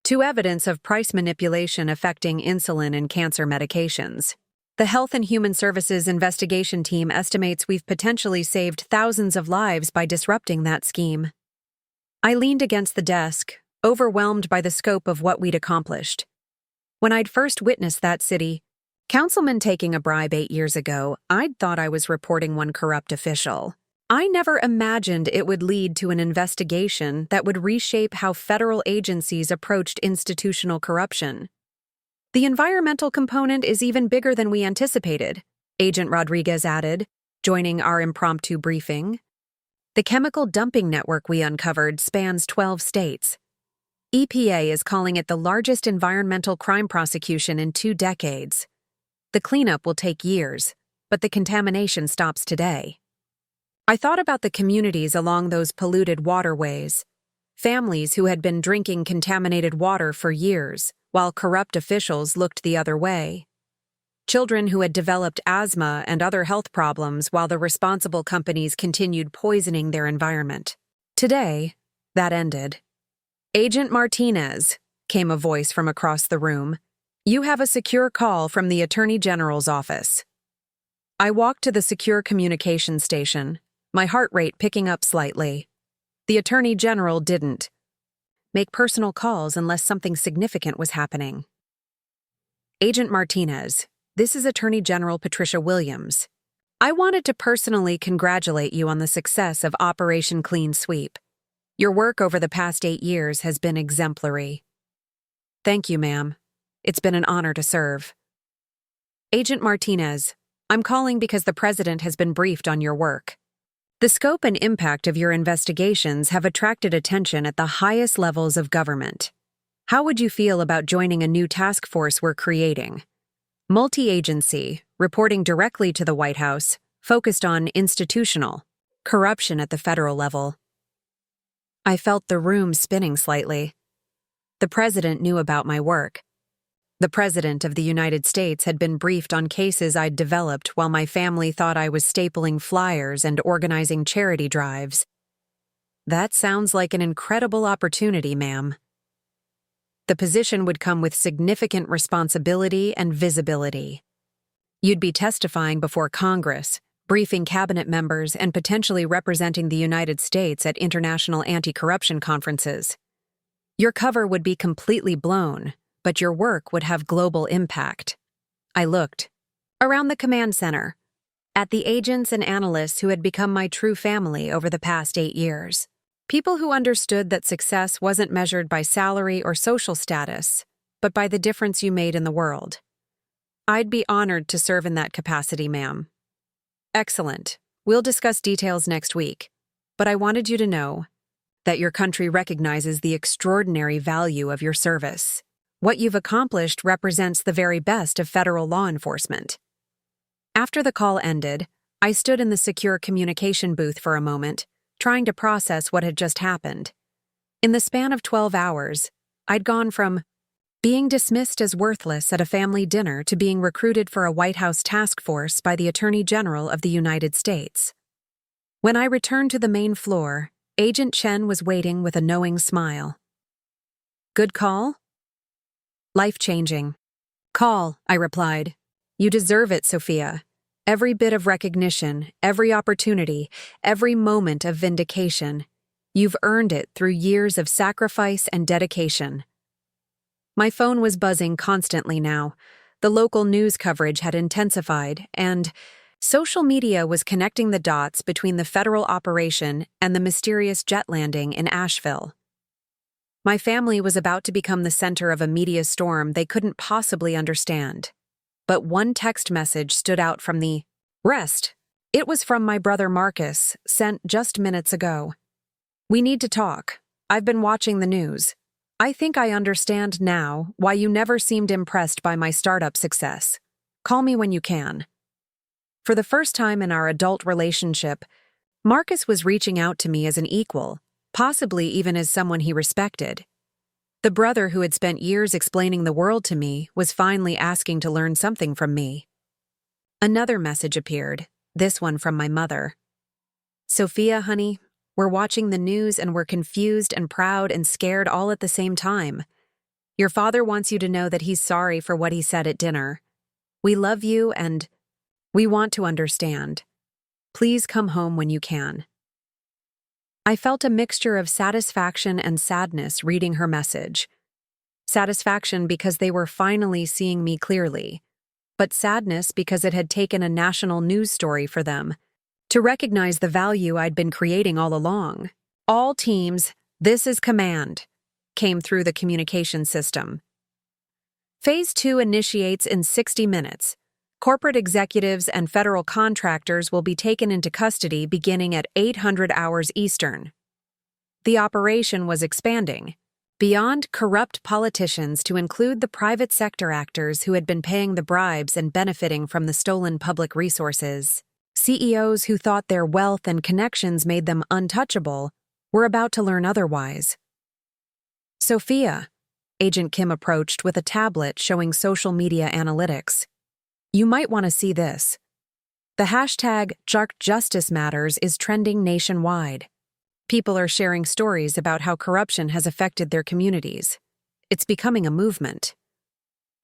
to evidence of price manipulation affecting insulin and cancer medications. The Health and Human Services investigation team estimates we've potentially saved thousands of lives by disrupting that scheme. I leaned against the desk, overwhelmed by the scope of what we'd accomplished. When I'd first witnessed that city councilman taking a bribe 8 years ago, I'd thought I was reporting one corrupt official. I never imagined it would lead to an investigation that would reshape how federal agencies approached institutional corruption. The environmental component is even bigger than we anticipated, Agent Rodriguez added, joining our impromptu briefing. The chemical dumping network we uncovered spans 12 states. EPA is calling it the largest environmental crime prosecution in 2 decades. The cleanup will take years, but the contamination stops today. I thought about the communities along those polluted waterways, families who had been drinking contaminated water for years, while corrupt officials looked the other way. Children who had developed asthma and other health problems while the responsible companies continued poisoning their environment. Today, that ended. Agent Martinez, came a voice from across the room. You have a secure call from the Attorney General's office. I walked to the secure communication station, my heart rate picking up slightly. The Attorney General didn't make personal calls unless something significant was happening. Agent Martinez, this is Attorney General Patricia Williams. I wanted to personally congratulate you on the success of Operation Clean Sweep. Your work over the past 8 years has been exemplary. Thank you, ma'am. It's been an honor to serve. Agent Martinez, I'm calling because the President has been briefed on your work. The scope and impact of your investigations have attracted attention at the highest levels of government. How would you feel about joining a new task force we're creating? Multi-agency, reporting directly to the White House, focused on institutional corruption at the federal level. I felt the room spinning slightly. The President knew about my work. The President of the United States had been briefed on cases I'd developed while my family thought I was stapling flyers and organizing charity drives. That sounds like an incredible opportunity, ma'am. The position would come with significant responsibility and visibility. You'd be testifying before Congress, briefing cabinet members, and potentially representing the United States at international anti-corruption conferences. Your cover would be completely blown, but your work would have global impact. I looked around the command center, at the agents and analysts who had become my true family over the past 8 years. People who understood that success wasn't measured by salary or social status, but by the difference you made in the world. I'd be honored to serve in that capacity, ma'am. Excellent. We'll discuss details next week, but I wanted you to know that your country recognizes the extraordinary value of your service. What you've accomplished represents the very best of federal law enforcement. After the call ended, I stood in the secure communication booth for a moment, trying to process what had just happened. In the span of 12 hours, I'd gone from being dismissed as worthless at a family dinner to being recruited for a White House task force by the Attorney General of the United States. When I returned to the main floor, Agent Chen was waiting with a knowing smile. Good call? Life-changing. Call, I replied. You deserve it, Sophia. Every bit of recognition, every opportunity, every moment of vindication. You've earned it through years of sacrifice and dedication. My phone was buzzing constantly now. The local news coverage had intensified, and social media was connecting the dots between the federal operation and the mysterious jet landing in Asheville. My family was about to become the center of a media storm they couldn't possibly understand. But one text message stood out from the rest. It was from my brother Marcus, sent just minutes ago. We need to talk. I've been watching the news. I think I understand now why you never seemed impressed by my startup success. Call me when you can. For the first time in our adult relationship, Marcus was reaching out to me as an equal, possibly even as someone he respected. The brother who had spent years explaining the world to me was finally asking to learn something from me. Another message appeared, this one from my mother. Sophia, honey, we're watching the news and we're confused and proud and scared all at the same time. Your father wants you to know that he's sorry for what he said at dinner. We love you and we want to understand. Please come home when you can. I felt a mixture of satisfaction and sadness reading her message. Satisfaction because they were finally seeing me clearly, but sadness because it had taken a national news story for them to recognize the value I'd been creating all along. All teams, this is command, came through the communication system. Phase 2 initiates in 60 minutes. Corporate executives and federal contractors will be taken into custody beginning at 800 hours Eastern. The operation was expanding beyond corrupt politicians to include the private sector actors who had been paying the bribes and benefiting from the stolen public resources. CEOs who thought their wealth and connections made them untouchable were about to learn otherwise. Sophia, Agent Kim approached with a tablet showing social media analytics. You might want to see this. The hashtag #JusticeMatters is trending nationwide. People are sharing stories about how corruption has affected their communities. It's becoming a movement.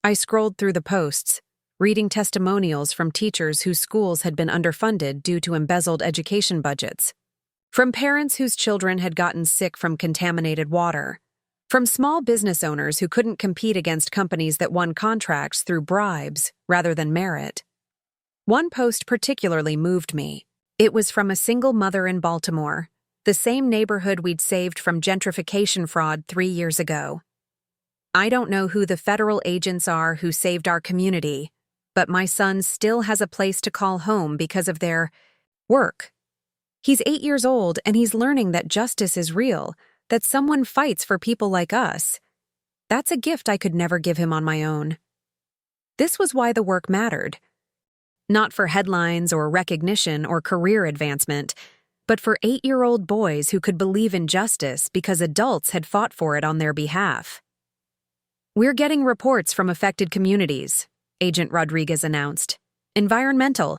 I scrolled through the posts, reading testimonials from teachers whose schools had been underfunded due to embezzled education budgets, from parents whose children had gotten sick from contaminated water, from small business owners who couldn't compete against companies that won contracts through bribes rather than merit. One post particularly moved me. It was from a single mother in Baltimore, the same neighborhood we'd saved from gentrification fraud 3 years ago. I don't know who the federal agents are who saved our community, but my son still has a place to call home because of their work. He's 8 years old and he's learning that justice is real, that someone fights for people like us. That's a gift I could never give him on my own. This was why the work mattered. Not for headlines or recognition or career advancement, but for 8-year-old boys who could believe in justice because adults had fought for it on their behalf. We're getting reports from affected communities, Agent Rodriguez announced. Environmental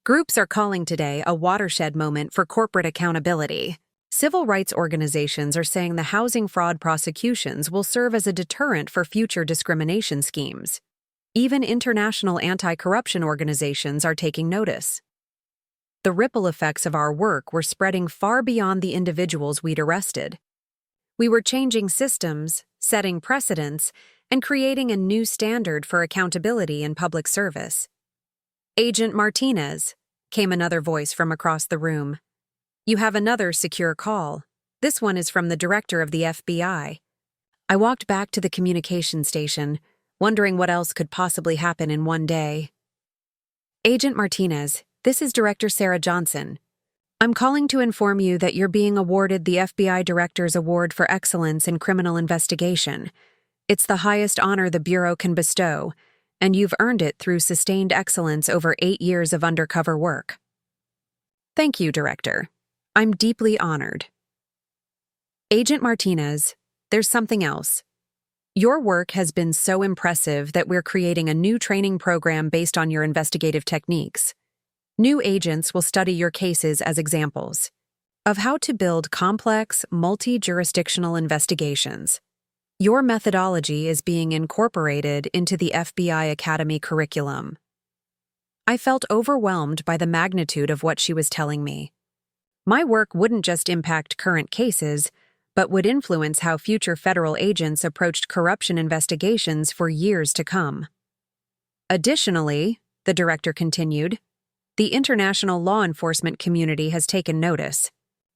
groups are calling today a watershed moment for corporate accountability. Civil rights organizations are saying the housing fraud prosecutions will serve as a deterrent for future discrimination schemes. Even international anti-corruption organizations are taking notice. The ripple effects of our work were spreading far beyond the individuals we'd arrested. We were changing systems, setting precedents, and creating a new standard for accountability in public service. Agent Martinez, came another voice from across the room. You have another secure call. This one is from the director of the FBI. I walked back to the communication station, wondering what else could possibly happen in one day. Agent Martinez, this is Director Sarah Johnson. I'm calling to inform you that you're being awarded the FBI Director's Award for Excellence in Criminal Investigation. It's the highest honor the Bureau can bestow, and you've earned it through sustained excellence over 8 years of undercover work. Thank you, Director. I'm deeply honored. Agent Martinez, there's something else. Your work has been so impressive that we're creating a new training program based on your investigative techniques. New agents will study your cases as examples of how to build complex, multi-jurisdictional investigations. Your methodology is being incorporated into the FBI Academy curriculum. I felt overwhelmed by the magnitude of what she was telling me. My work wouldn't just impact current cases, but would influence how future federal agents approached corruption investigations for years to come. Additionally, the director continued, the international law enforcement community has taken notice.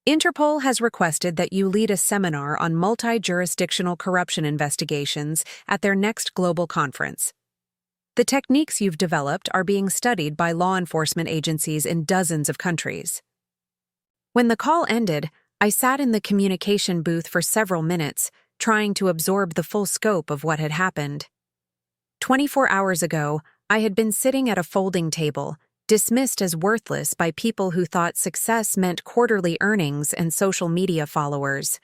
Interpol has requested that you lead a seminar on multi-jurisdictional corruption investigations at their next global conference. The techniques you've developed are being studied by law enforcement agencies in dozens of countries. When the call ended, I sat in the communication booth for several minutes, trying to absorb the full scope of what had happened. 24 hours ago, I had been sitting at a folding table, dismissed as worthless by people who thought success meant quarterly earnings and social media followers.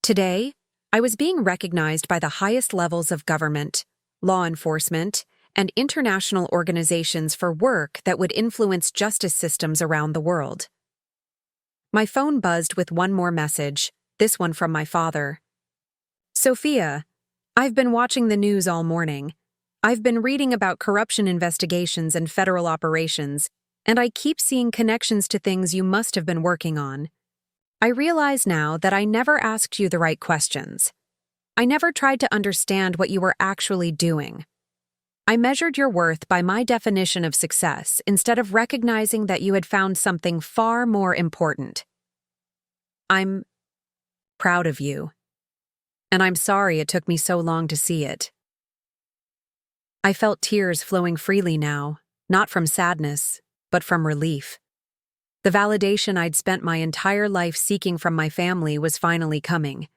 Today, I was being recognized by the highest levels of government, law enforcement, and international organizations for work that would influence justice systems around the world. My phone buzzed with one more message, this one from my father. Sophia, I've been watching the news all morning. I've been reading about corruption investigations and federal operations, and I keep seeing connections to things you must have been working on. I realize now that I never asked you the right questions. I never tried to understand what you were actually doing. I measured your worth by my definition of success instead of recognizing that you had found something far more important. I'm proud of you, and I'm sorry it took me so long to see it. I felt tears flowing freely now, not from sadness, but from relief. The validation I'd spent my entire life seeking from my family was finally coming.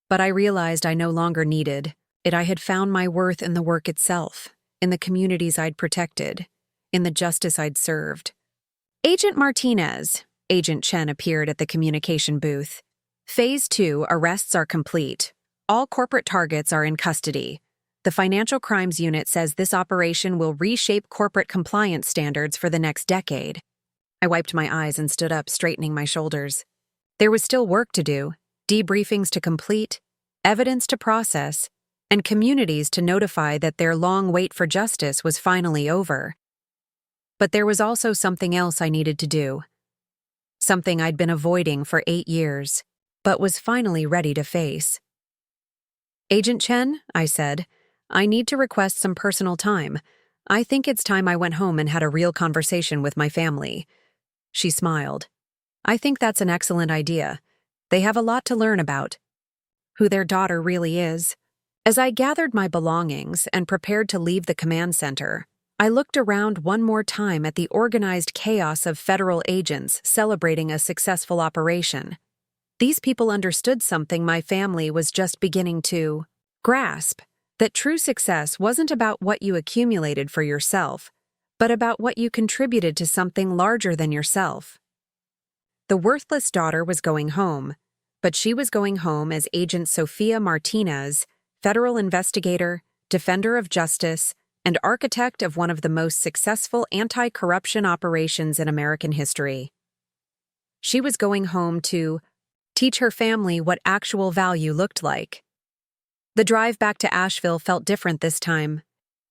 But I realized I no longer needed it. I had found my worth in the work itself, in the communities I'd protected, in the justice I'd served. Agent Martinez, Agent Chen appeared at the communication booth. Phase 2 arrests are complete. All corporate targets are in custody. The Financial Crimes Unit says this operation will reshape corporate compliance standards for the next decade. I wiped my eyes and stood up, straightening my shoulders. There was still work to do, debriefings to complete, evidence to process, and communities to notify that their long wait for justice was finally over. But there was also something else I needed to do. Something I'd been avoiding for 8 years, but was finally ready to face. Agent Chen, I said, I need to request some personal time. I think it's time I went home and had a real conversation with my family. She smiled. I think that's an excellent idea. They have a lot to learn about who their daughter really is. As I gathered my belongings and prepared to leave the command center, I looked around one more time at the organized chaos of federal agents celebrating a successful operation. These people understood something my family was just beginning to grasp. That true success wasn't about what you accumulated for yourself, but about what you contributed to something larger than yourself. The worthless daughter was going home, but she was going home as Agent Sophia Martinez, federal investigator, defender of justice, and architect of one of the most successful anti-corruption operations in American history. She was going home to teach her family what actual value looked like. The drive back to Asheville felt different this time.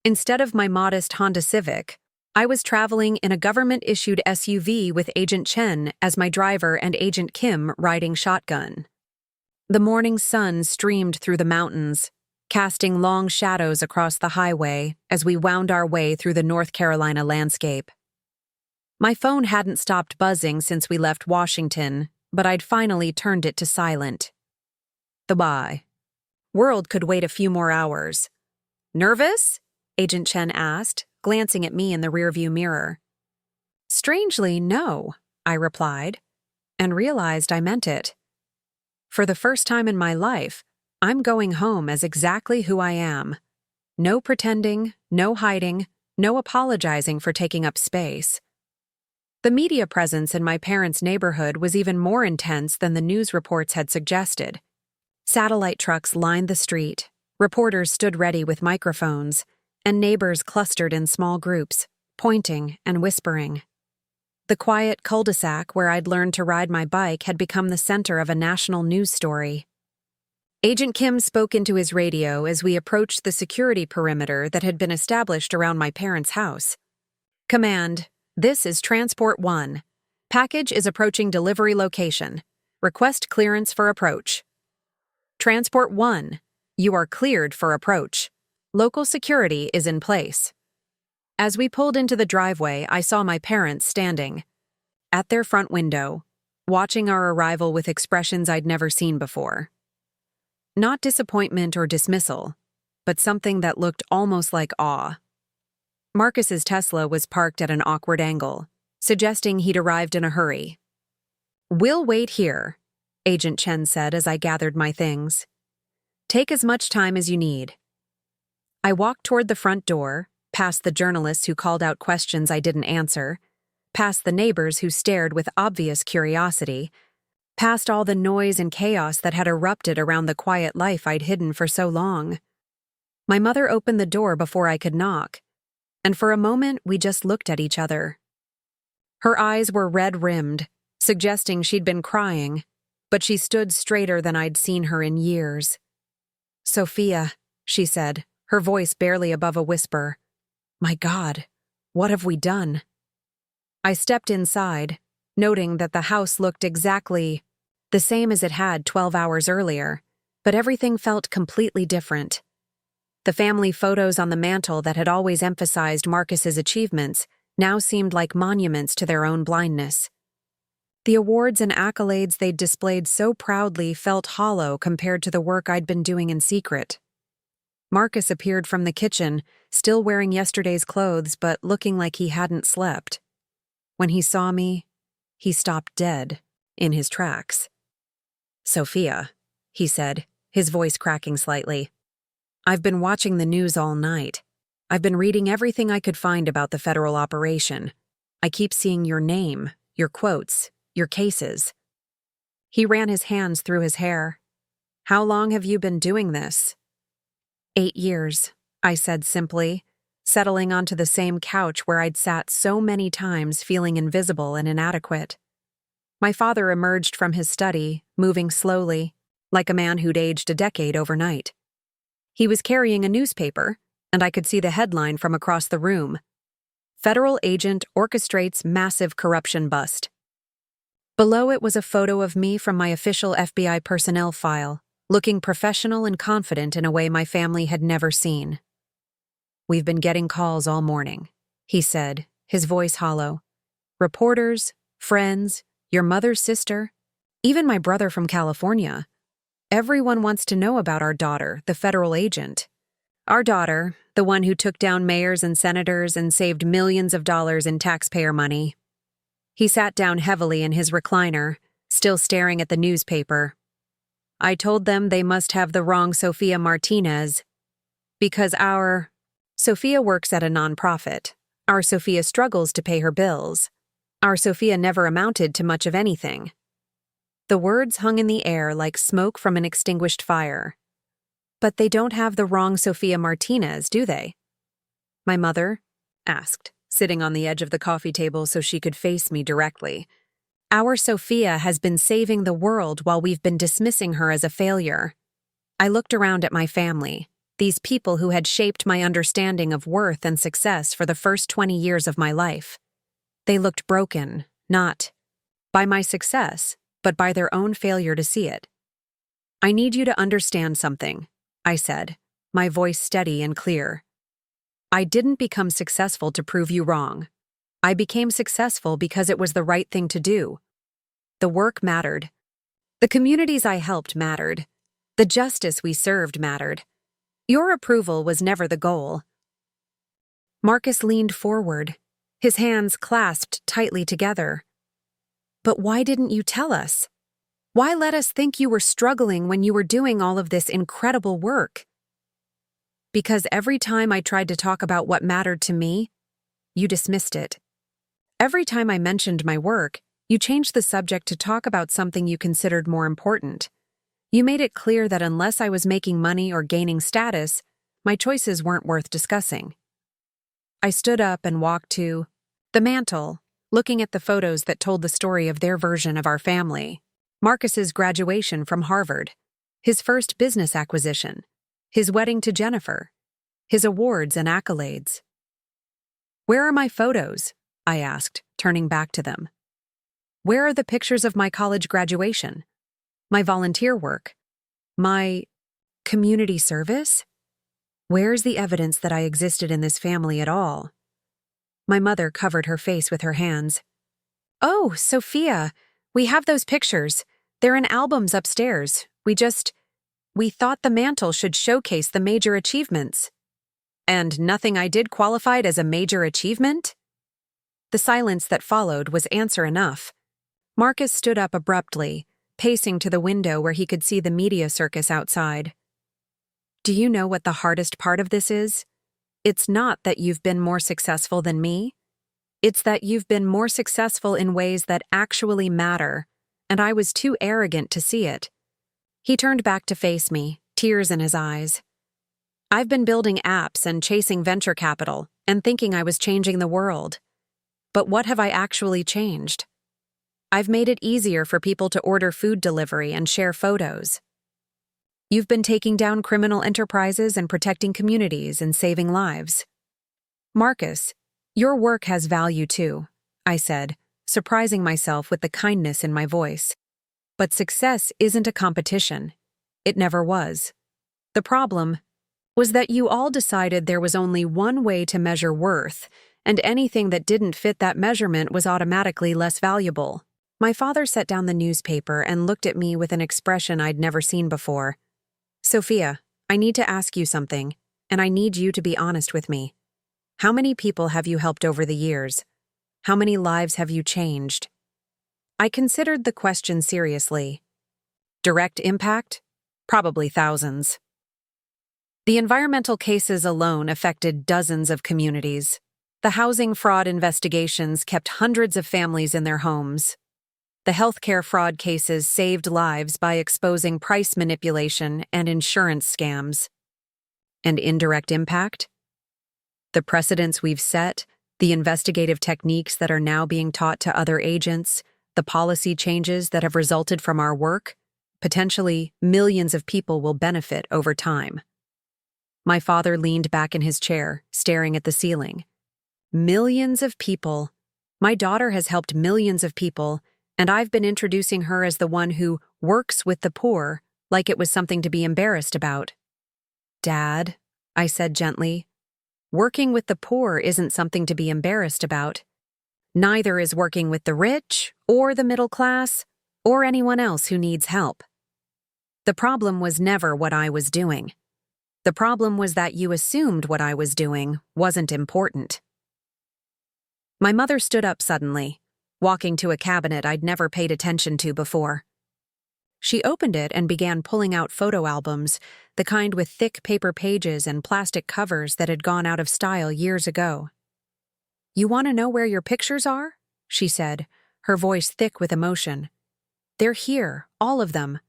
Instead of my modest Honda Civic, I was traveling in a government-issued SUV with Agent Chen as my driver and Agent Kim riding shotgun. The morning sun streamed through the mountains, casting long shadows across the highway as we wound our way through the North Carolina landscape. My phone hadn't stopped buzzing since we left Washington, but I'd finally turned it to silent. The world could wait a few more hours. Nervous? Agent Chen asked, glancing at me in the rearview mirror. Strangely, no, I replied, and realized I meant it. For the first time in my life, I'm going home as exactly who I am. No pretending, no hiding, no apologizing for taking up space. The media presence in my parents' neighborhood was even more intense than the news reports had suggested. Satellite trucks lined the street, reporters stood ready with microphones, and neighbors clustered in small groups, pointing and whispering. The quiet cul-de-sac where I'd learned to ride my bike had become the center of a national news story. Agent Kim spoke into his radio as we approached the security perimeter that had been established around my parents' house. Command, this is Transport 1. Package is approaching delivery location. Request clearance for approach. Transport 1, you are cleared for approach. Local security is in place. As we pulled into the driveway, I saw my parents standing at their front window, watching our arrival with expressions I'd never seen before. Not disappointment or dismissal, but something that looked almost like awe. Marcus's Tesla was parked at an awkward angle, suggesting he'd arrived in a hurry. "We'll wait here," Agent Chen said as I gathered my things. "Take as much time as you need." I walked toward the front door, past the journalists who called out questions I didn't answer, past the neighbors who stared with obvious curiosity, past all the noise and chaos that had erupted around the quiet life I'd hidden for so long. My mother opened the door before I could knock, and for a moment we just looked at each other. Her eyes were red-rimmed, suggesting she'd been crying, but she stood straighter than I'd seen her in years. "Sophia," she said, her voice barely above a whisper. "My God, what have we done?" I stepped inside, noting that the house looked exactly the same as it had 12 hours earlier, but everything felt completely different. The family photos on the mantel that had always emphasized Marcus's achievements now seemed like monuments to their own blindness. The awards and accolades they'd displayed so proudly felt hollow compared to the work I'd been doing in secret. Marcus appeared from the kitchen, still wearing yesterday's clothes but looking like he hadn't slept. When he saw me, he stopped dead, in his tracks. "Sophia," he said, his voice cracking slightly. "I've been watching the news all night. I've been reading everything I could find about the federal operation. I keep seeing your name, your quotes, your cases." He ran his hands through his hair. "How long have you been doing this?" 8 years, I said simply, settling onto the same couch where I'd sat so many times feeling invisible and inadequate. My father emerged from his study, moving slowly, like a man who'd aged a decade overnight. He was carrying a newspaper, and I could see the headline from across the room. "Federal Agent Orchestrates Massive Corruption Bust." Below it was a photo of me from my official FBI personnel file, looking professional and confident in a way my family had never seen. "We've been getting calls all morning," he said, his voice hollow. "Reporters, friends, your mother's sister, even my brother from California. Everyone wants to know about our daughter, the federal agent. Our daughter, the one who took down mayors and senators and saved millions of dollars in taxpayer money." He sat down heavily in his recliner, still staring at the newspaper. "I told them they must have the wrong Sophia Martinez. Because Sophia works at a nonprofit. Our Sophia struggles to pay her bills. Our Sophia never amounted to much of anything." The words hung in the air like smoke from an extinguished fire. But they don't have the wrong Sophia Martinez, do they? My mother asked, sitting on the edge of the coffee table so she could face me directly. Our Sophia has been saving the world while we've been dismissing her as a failure. I looked around at my family, these people who had shaped my understanding of worth and success for the first 20 years of my life. They looked broken, not by my success, but by their own failure to see it. I need you to understand something, I said, my voice steady and clear. I didn't become successful to prove you wrong. I became successful because it was the right thing to do. The work mattered. The communities I helped mattered. The justice we served mattered. Your approval was never the goal. Marcus leaned forward, his hands clasped tightly together. But why didn't you tell us? Why let us think you were struggling when you were doing all of this incredible work? Because every time I tried to talk about what mattered to me, you dismissed it. Every time I mentioned my work, you changed the subject to talk about something you considered more important. You made it clear that unless I was making money or gaining status, my choices weren't worth discussing. I stood up and walked to the mantel, looking at the photos that told the story of their version of our family. Marcus's graduation from Harvard, his first business acquisition, his wedding to Jennifer, his awards and accolades. Where are my photos? I asked, turning back to them. Where are the pictures of my college graduation? My volunteer work? My community service? Where's the evidence that I existed in this family at all? My mother covered her face with her hands. Oh, Sophia, we have those pictures. They're in albums upstairs. We thought the mantle should showcase the major achievements. And nothing I did qualified as a major achievement? The silence that followed was answer enough. Marcus stood up abruptly, pacing to the window where he could see the media circus outside. Do you know what the hardest part of this is? It's not that you've been more successful than me. It's that you've been more successful in ways that actually matter, and I was too arrogant to see it. He turned back to face me, tears in his eyes. I've been building apps and chasing venture capital and thinking I was changing the world. But what have I actually changed? I've made it easier for people to order food delivery and share photos. You've been taking down criminal enterprises and protecting communities and saving lives. Marcus, your work has value too, I said, surprising myself with the kindness in my voice. But success isn't a competition. It never was. The problem was that you all decided there was only one way to measure worth, and anything that didn't fit that measurement was automatically less valuable. My father set down the newspaper and looked at me with an expression I'd never seen before. Sophia, I need to ask you something, and I need you to be honest with me. How many people have you helped over the years? How many lives have you changed? I considered the question seriously. Direct impact? Probably thousands. The environmental cases alone affected dozens of communities. The housing fraud investigations kept hundreds of families in their homes. The healthcare fraud cases saved lives by exposing price manipulation and insurance scams. And indirect impact? The precedents we've set, the investigative techniques that are now being taught to other agents, the policy changes that have resulted from our work, potentially millions of people will benefit over time. My father leaned back in his chair, staring at the ceiling. Millions of people. My daughter has helped millions of people, and I've been introducing her as the one who works with the poor, like it was something to be embarrassed about. Dad, I said gently, working with the poor isn't something to be embarrassed about. Neither is working with the rich, or the middle class, or anyone else who needs help. The problem was never what I was doing. The problem was that you assumed what I was doing wasn't important. My mother stood up suddenly, walking to a cabinet I'd never paid attention to before. She opened it and began pulling out photo albums, the kind with thick paper pages and plastic covers that had gone out of style years ago. You want to know where your pictures are? She said, her voice thick with emotion. They're here, all of them.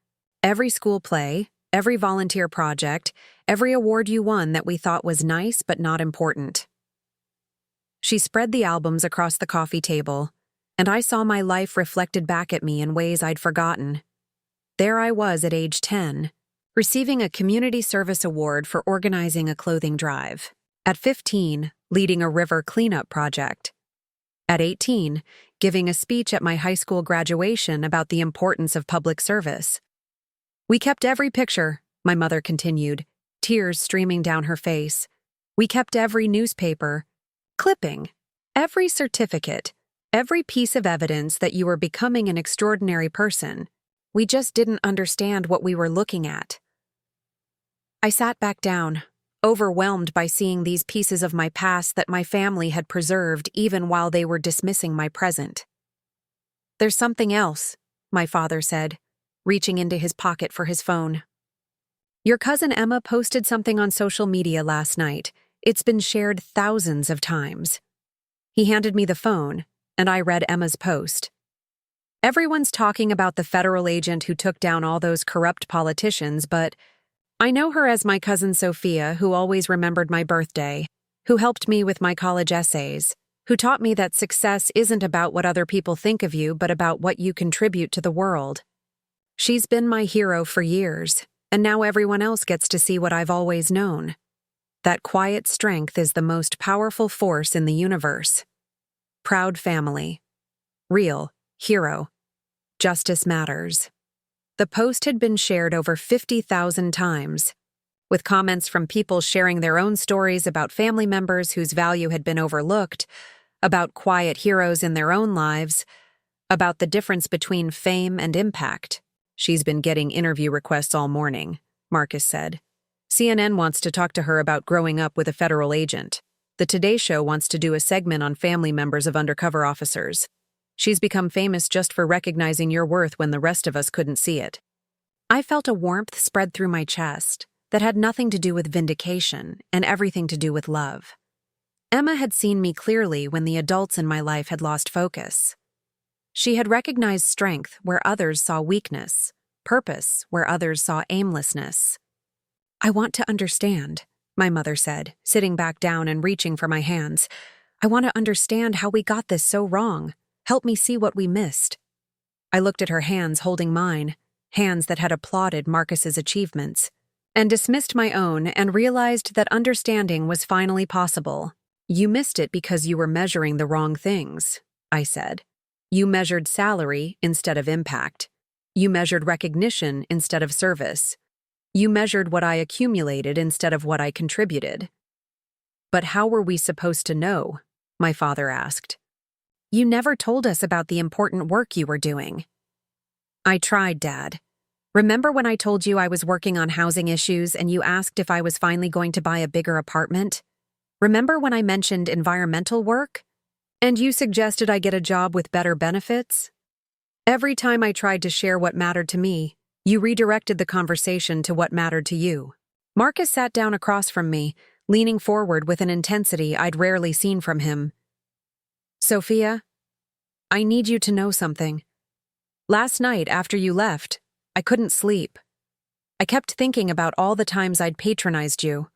Every school play, every volunteer project, every award you won that we thought was nice but not important. She spread the albums across the coffee table, and I saw my life reflected back at me in ways I'd forgotten. There I was at age 10, receiving a community service award for organizing a clothing drive. At 15, leading a river cleanup project. At 18, giving a speech at my high school graduation about the importance of public service. We kept every picture, my mother continued, tears streaming down her face. We kept every newspaper, clipping, every certificate, every piece of evidence that you were becoming an extraordinary person. We just didn't understand what we were looking at. I sat back down, overwhelmed by seeing these pieces of my past that my family had preserved even while they were dismissing my present. There's something else, my father said, reaching into his pocket for his phone. Your cousin Emma posted something on social media last night. It's been shared thousands of times. He handed me the phone, and I read Emma's post. Everyone's talking about the federal agent who took down all those corrupt politicians, but I know her as my cousin Sophia, who always remembered my birthday, who helped me with my college essays, who taught me that success isn't about what other people think of you, but about what you contribute to the world. She's been my hero for years, and now everyone else gets to see what I've always known. That quiet strength is the most powerful force in the universe. Proud family. Real hero. Justice matters. The post had been shared over 50,000 times, with comments from people sharing their own stories about family members whose value had been overlooked, about quiet heroes in their own lives, about the difference between fame and impact. She's been getting interview requests all morning, Marcus said. CNN wants to talk to her about growing up with a federal agent. The Today Show wants to do a segment on family members of undercover officers. She's become famous just for recognizing your worth when the rest of us couldn't see it. I felt a warmth spread through my chest that had nothing to do with vindication and everything to do with love. Emma had seen me clearly when the adults in my life had lost focus. She had recognized strength where others saw weakness, purpose where others saw aimlessness. I want to understand, my mother said, sitting back down and reaching for my hands. I want to understand how we got this so wrong. Help me see what we missed. I looked at her hands holding mine, hands that had applauded Marcus's achievements, and dismissed my own and realized that understanding was finally possible. You missed it because you were measuring the wrong things, I said. You measured salary instead of impact. You measured recognition instead of service. You measured what I accumulated instead of what I contributed. But how were we supposed to know? My father asked. You never told us about the important work you were doing. I tried, Dad. Remember when I told you I was working on housing issues and you asked if I was finally going to buy a bigger apartment? Remember when I mentioned environmental work? And you suggested I get a job with better benefits? Every time I tried to share what mattered to me, you redirected the conversation to what mattered to you. Marcus sat down across from me, leaning forward with an intensity I'd rarely seen from him. Sophia, I need you to know something. Last night, after you left, I couldn't sleep. I kept thinking about all the times I'd patronized you,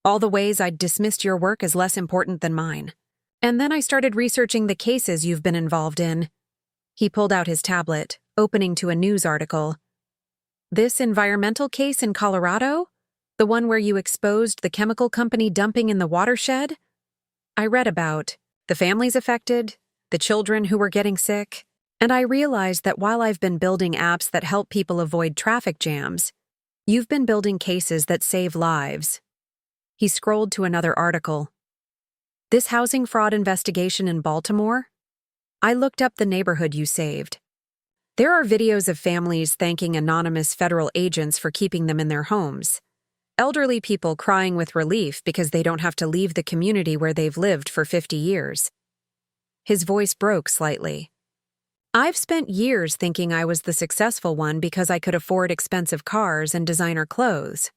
all the ways I'd dismissed your work as less important than mine. And then I started researching the cases you've been involved in. He pulled out his tablet, opening to a news article. This environmental case in Colorado? The one where you exposed the chemical company dumping in the watershed? I read about the families affected, the children who were getting sick, and I realized that while I've been building apps that help people avoid traffic jams, you've been building cases that save lives. He scrolled to another article. This housing fraud investigation in Baltimore? I looked up the neighborhood you saved. There are videos of families thanking anonymous federal agents for keeping them in their homes. Elderly people crying with relief because they don't have to leave the community where they've lived for 50 years. His voice broke slightly. I've spent years thinking I was the successful one because I could afford expensive cars and designer clothes.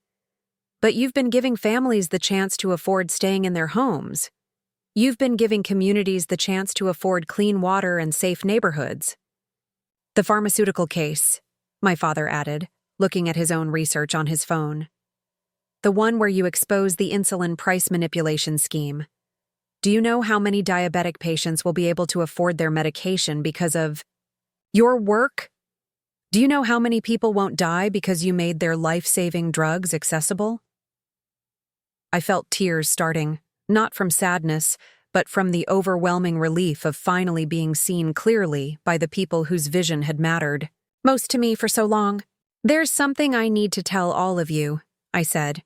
But you've been giving families the chance to afford staying in their homes. You've been giving communities the chance to afford clean water and safe neighborhoods. The pharmaceutical case, my father added, looking at his own research on his phone. The one where you expose the insulin price manipulation scheme. Do you know how many diabetic patients will be able to afford their medication because of your work? Do you know how many people won't die because you made their life-saving drugs accessible? I felt tears starting, not from sadness, but from the overwhelming relief of finally being seen clearly by the people whose vision had mattered most to me for so long. "There's something I need to tell all of you," I said.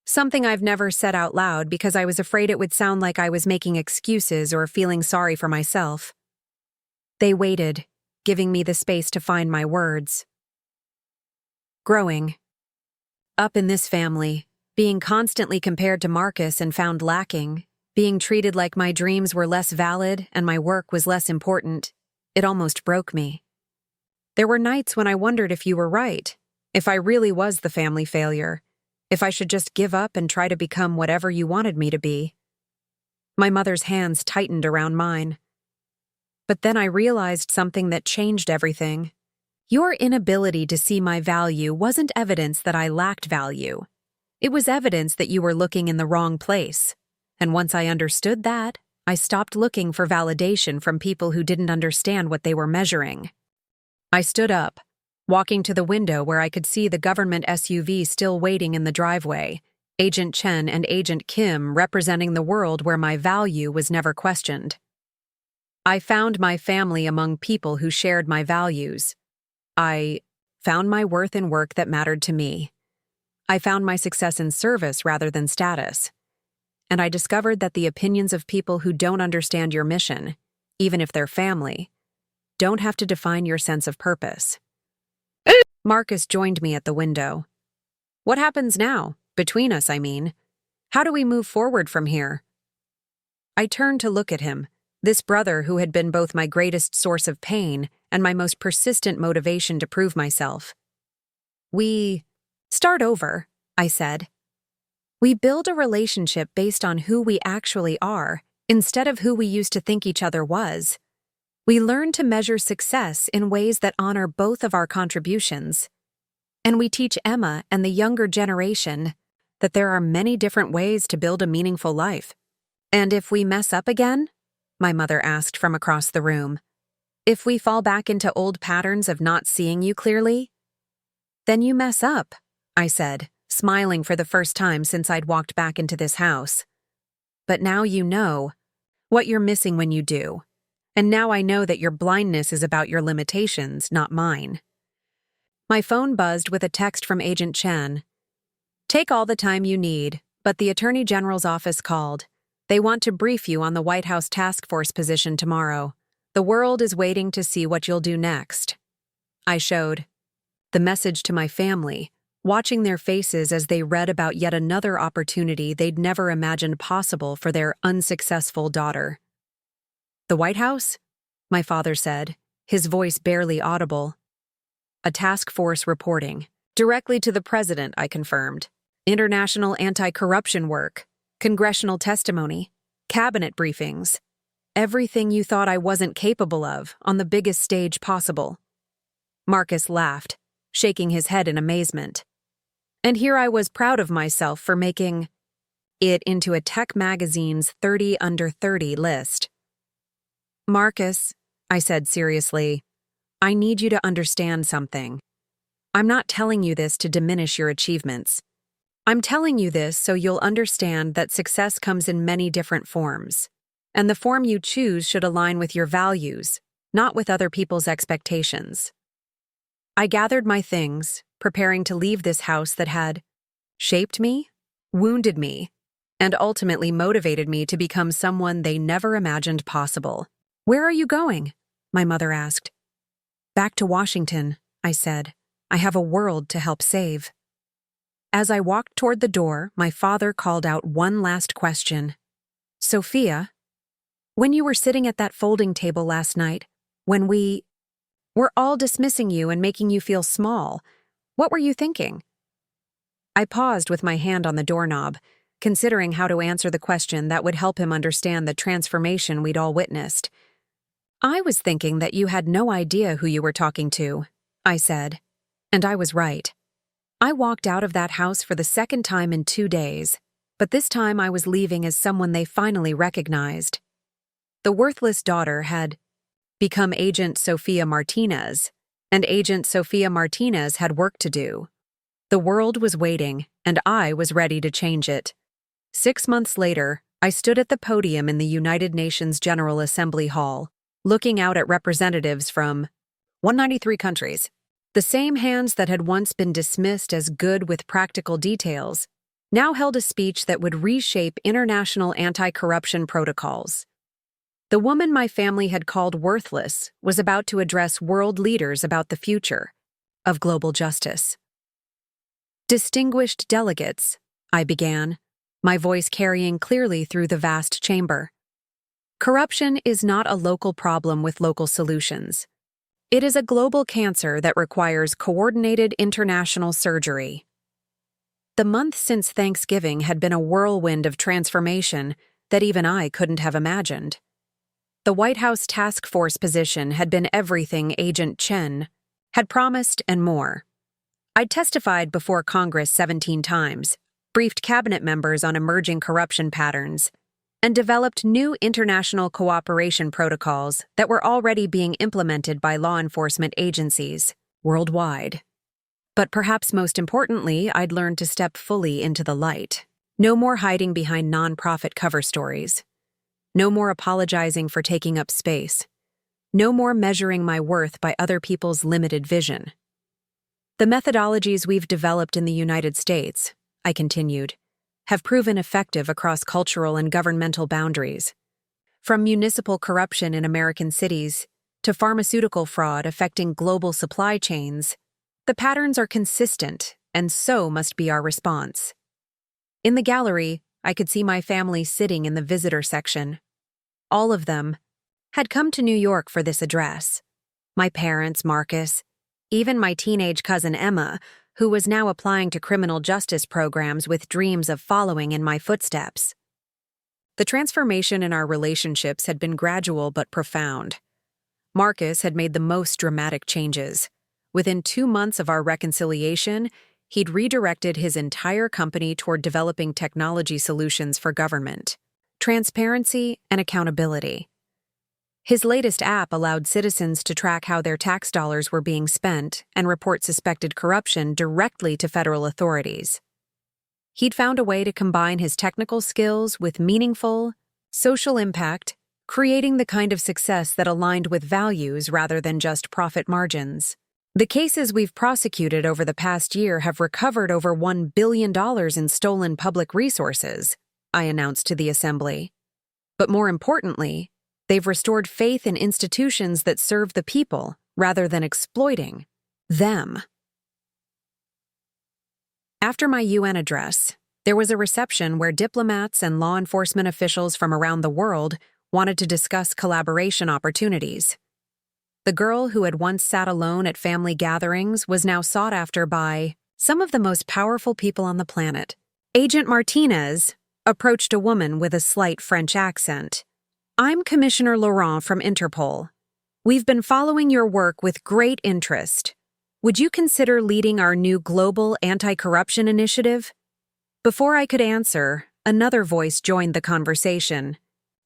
Something I've never said out loud because I was afraid it would sound like I was making excuses or feeling sorry for myself. They waited, giving me the space to find my words. Growing up in this family, being constantly compared to Marcus and found lacking, being treated like my dreams were less valid and my work was less important, it almost broke me. There were nights when I wondered if you were right, if I really was the family failure, if I should just give up and try to become whatever you wanted me to be. My mother's hands tightened around mine. But then I realized something that changed everything. Your inability to see my value wasn't evidence that I lacked value. It was evidence that you were looking in the wrong place. And once I understood that, I stopped looking for validation from people who didn't understand what they were measuring. I stood up, walking to the window where I could see the government SUV still waiting in the driveway, Agent Chen and Agent Kim representing the world where my value was never questioned. I found my family among people who shared my values. I found my worth in work that mattered to me. I found my success in service rather than status. And I discovered that the opinions of people who don't understand your mission, even if they're family, don't have to define your sense of purpose. Marcus joined me at the window. What happens now? Between us, I mean. How do we move forward from here? I turned to look at him, this brother who had been both my greatest source of pain and my most persistent motivation to prove myself. We start over, I said. We build a relationship based on who we actually are, instead of who we used to think each other was. We learn to measure success in ways that honor both of our contributions. And we teach Emma and the younger generation that there are many different ways to build a meaningful life. And if we mess up again? My mother asked from across the room. If we fall back into old patterns of not seeing you clearly? Then you mess up, I said, smiling for the first time since I'd walked back into this house. But now you know what you're missing when you do. And now I know that your blindness is about your limitations, not mine. My phone buzzed with a text from Agent Chen. Take all the time you need, but the Attorney General's office called. They want to brief you on the White House task force position tomorrow. The world is waiting to see what you'll do next. I showed the message to my family, watching their faces as they read about yet another opportunity they'd never imagined possible for their unsuccessful daughter. The White House? My father said, his voice barely audible. A task force reporting. Directly to the president, I confirmed. International anti-corruption work. Congressional testimony. Cabinet briefings. Everything you thought I wasn't capable of on the biggest stage possible. Marcus laughed, shaking his head in amazement. And here I was proud of myself for making it into a tech magazine's 30 under 30 list. Marcus, I said seriously, I need you to understand something. I'm not telling you this to diminish your achievements. I'm telling you this so you'll understand that success comes in many different forms, and the form you choose should align with your values, not with other people's expectations. I gathered my things, preparing to leave this house that had shaped me, wounded me, and ultimately motivated me to become someone they never imagined possible. Where are you going? My mother asked. Back to Washington, I said. I have a world to help save. As I walked toward the door, my father called out one last question. Sophia, when you were sitting at that folding table last night, when we were all dismissing you and making you feel small, what were you thinking? I paused with my hand on the doorknob, considering how to answer the question that would help him understand the transformation we'd all witnessed. I was thinking that you had no idea who you were talking to, I said. And I was right. I walked out of that house for the second time in 2 days, but this time I was leaving as someone they finally recognized. The worthless daughter had become Agent Sophia Martinez, and Agent Sophia Martinez had work to do. The world was waiting, and I was ready to change it. 6 months later, I stood at the podium in the United Nations General Assembly Hall, looking out at representatives from 193 countries. The same hands that had once been dismissed as good with practical details now held a speech that would reshape international anti-corruption protocols. The woman my family had called worthless was about to address world leaders about the future of global justice. "Distinguished delegates," I began, my voice carrying clearly through the vast chamber. "Corruption is not a local problem with local solutions. It is a global cancer that requires coordinated international surgery." The month since Thanksgiving had been a whirlwind of transformation that even I couldn't have imagined. The White House task force position had been everything Agent Chen had promised and more. I'd testified before Congress 17 times, briefed cabinet members on emerging corruption patterns, and developed new international cooperation protocols that were already being implemented by law enforcement agencies worldwide. But perhaps most importantly, I'd learned to step fully into the light. No more hiding behind nonprofit cover stories. No more apologizing for taking up space. No more measuring my worth by other people's limited vision. "The methodologies we've developed in the United States," I continued, "have proven effective across cultural and governmental boundaries. From municipal corruption in American cities to pharmaceutical fraud affecting global supply chains, the patterns are consistent, and so must be our response." In the gallery, I could see my family sitting in the visitor section. All of them had come to New York for this address. My parents, Marcus, even my teenage cousin Emma, who was now applying to criminal justice programs with dreams of following in my footsteps. The transformation in our relationships had been gradual but profound. Marcus had made the most dramatic changes. Within 2 months of our reconciliation, he'd redirected his entire company toward developing technology solutions for government, transparency, and accountability. His latest app allowed citizens to track how their tax dollars were being spent and report suspected corruption directly to federal authorities. He'd found a way to combine his technical skills with meaningful, social impact, creating the kind of success that aligned with values rather than just profit margins. The cases we've prosecuted over the past year have recovered over $1 billion in stolen public resources, I announced to the Assembly. But more importantly, they've restored faith in institutions that serve the people rather than exploiting them. After my UN address, there was a reception where diplomats and law enforcement officials from around the world wanted to discuss collaboration opportunities. The girl who had once sat alone at family gatherings was now sought after by some of the most powerful people on the planet. Agent Martinez approached a woman with a slight French accent. "I'm Commissioner Laurent from Interpol. We've been following your work with great interest. Would you consider leading our new global anti-corruption initiative?" Before I could answer, another voice joined the conversation.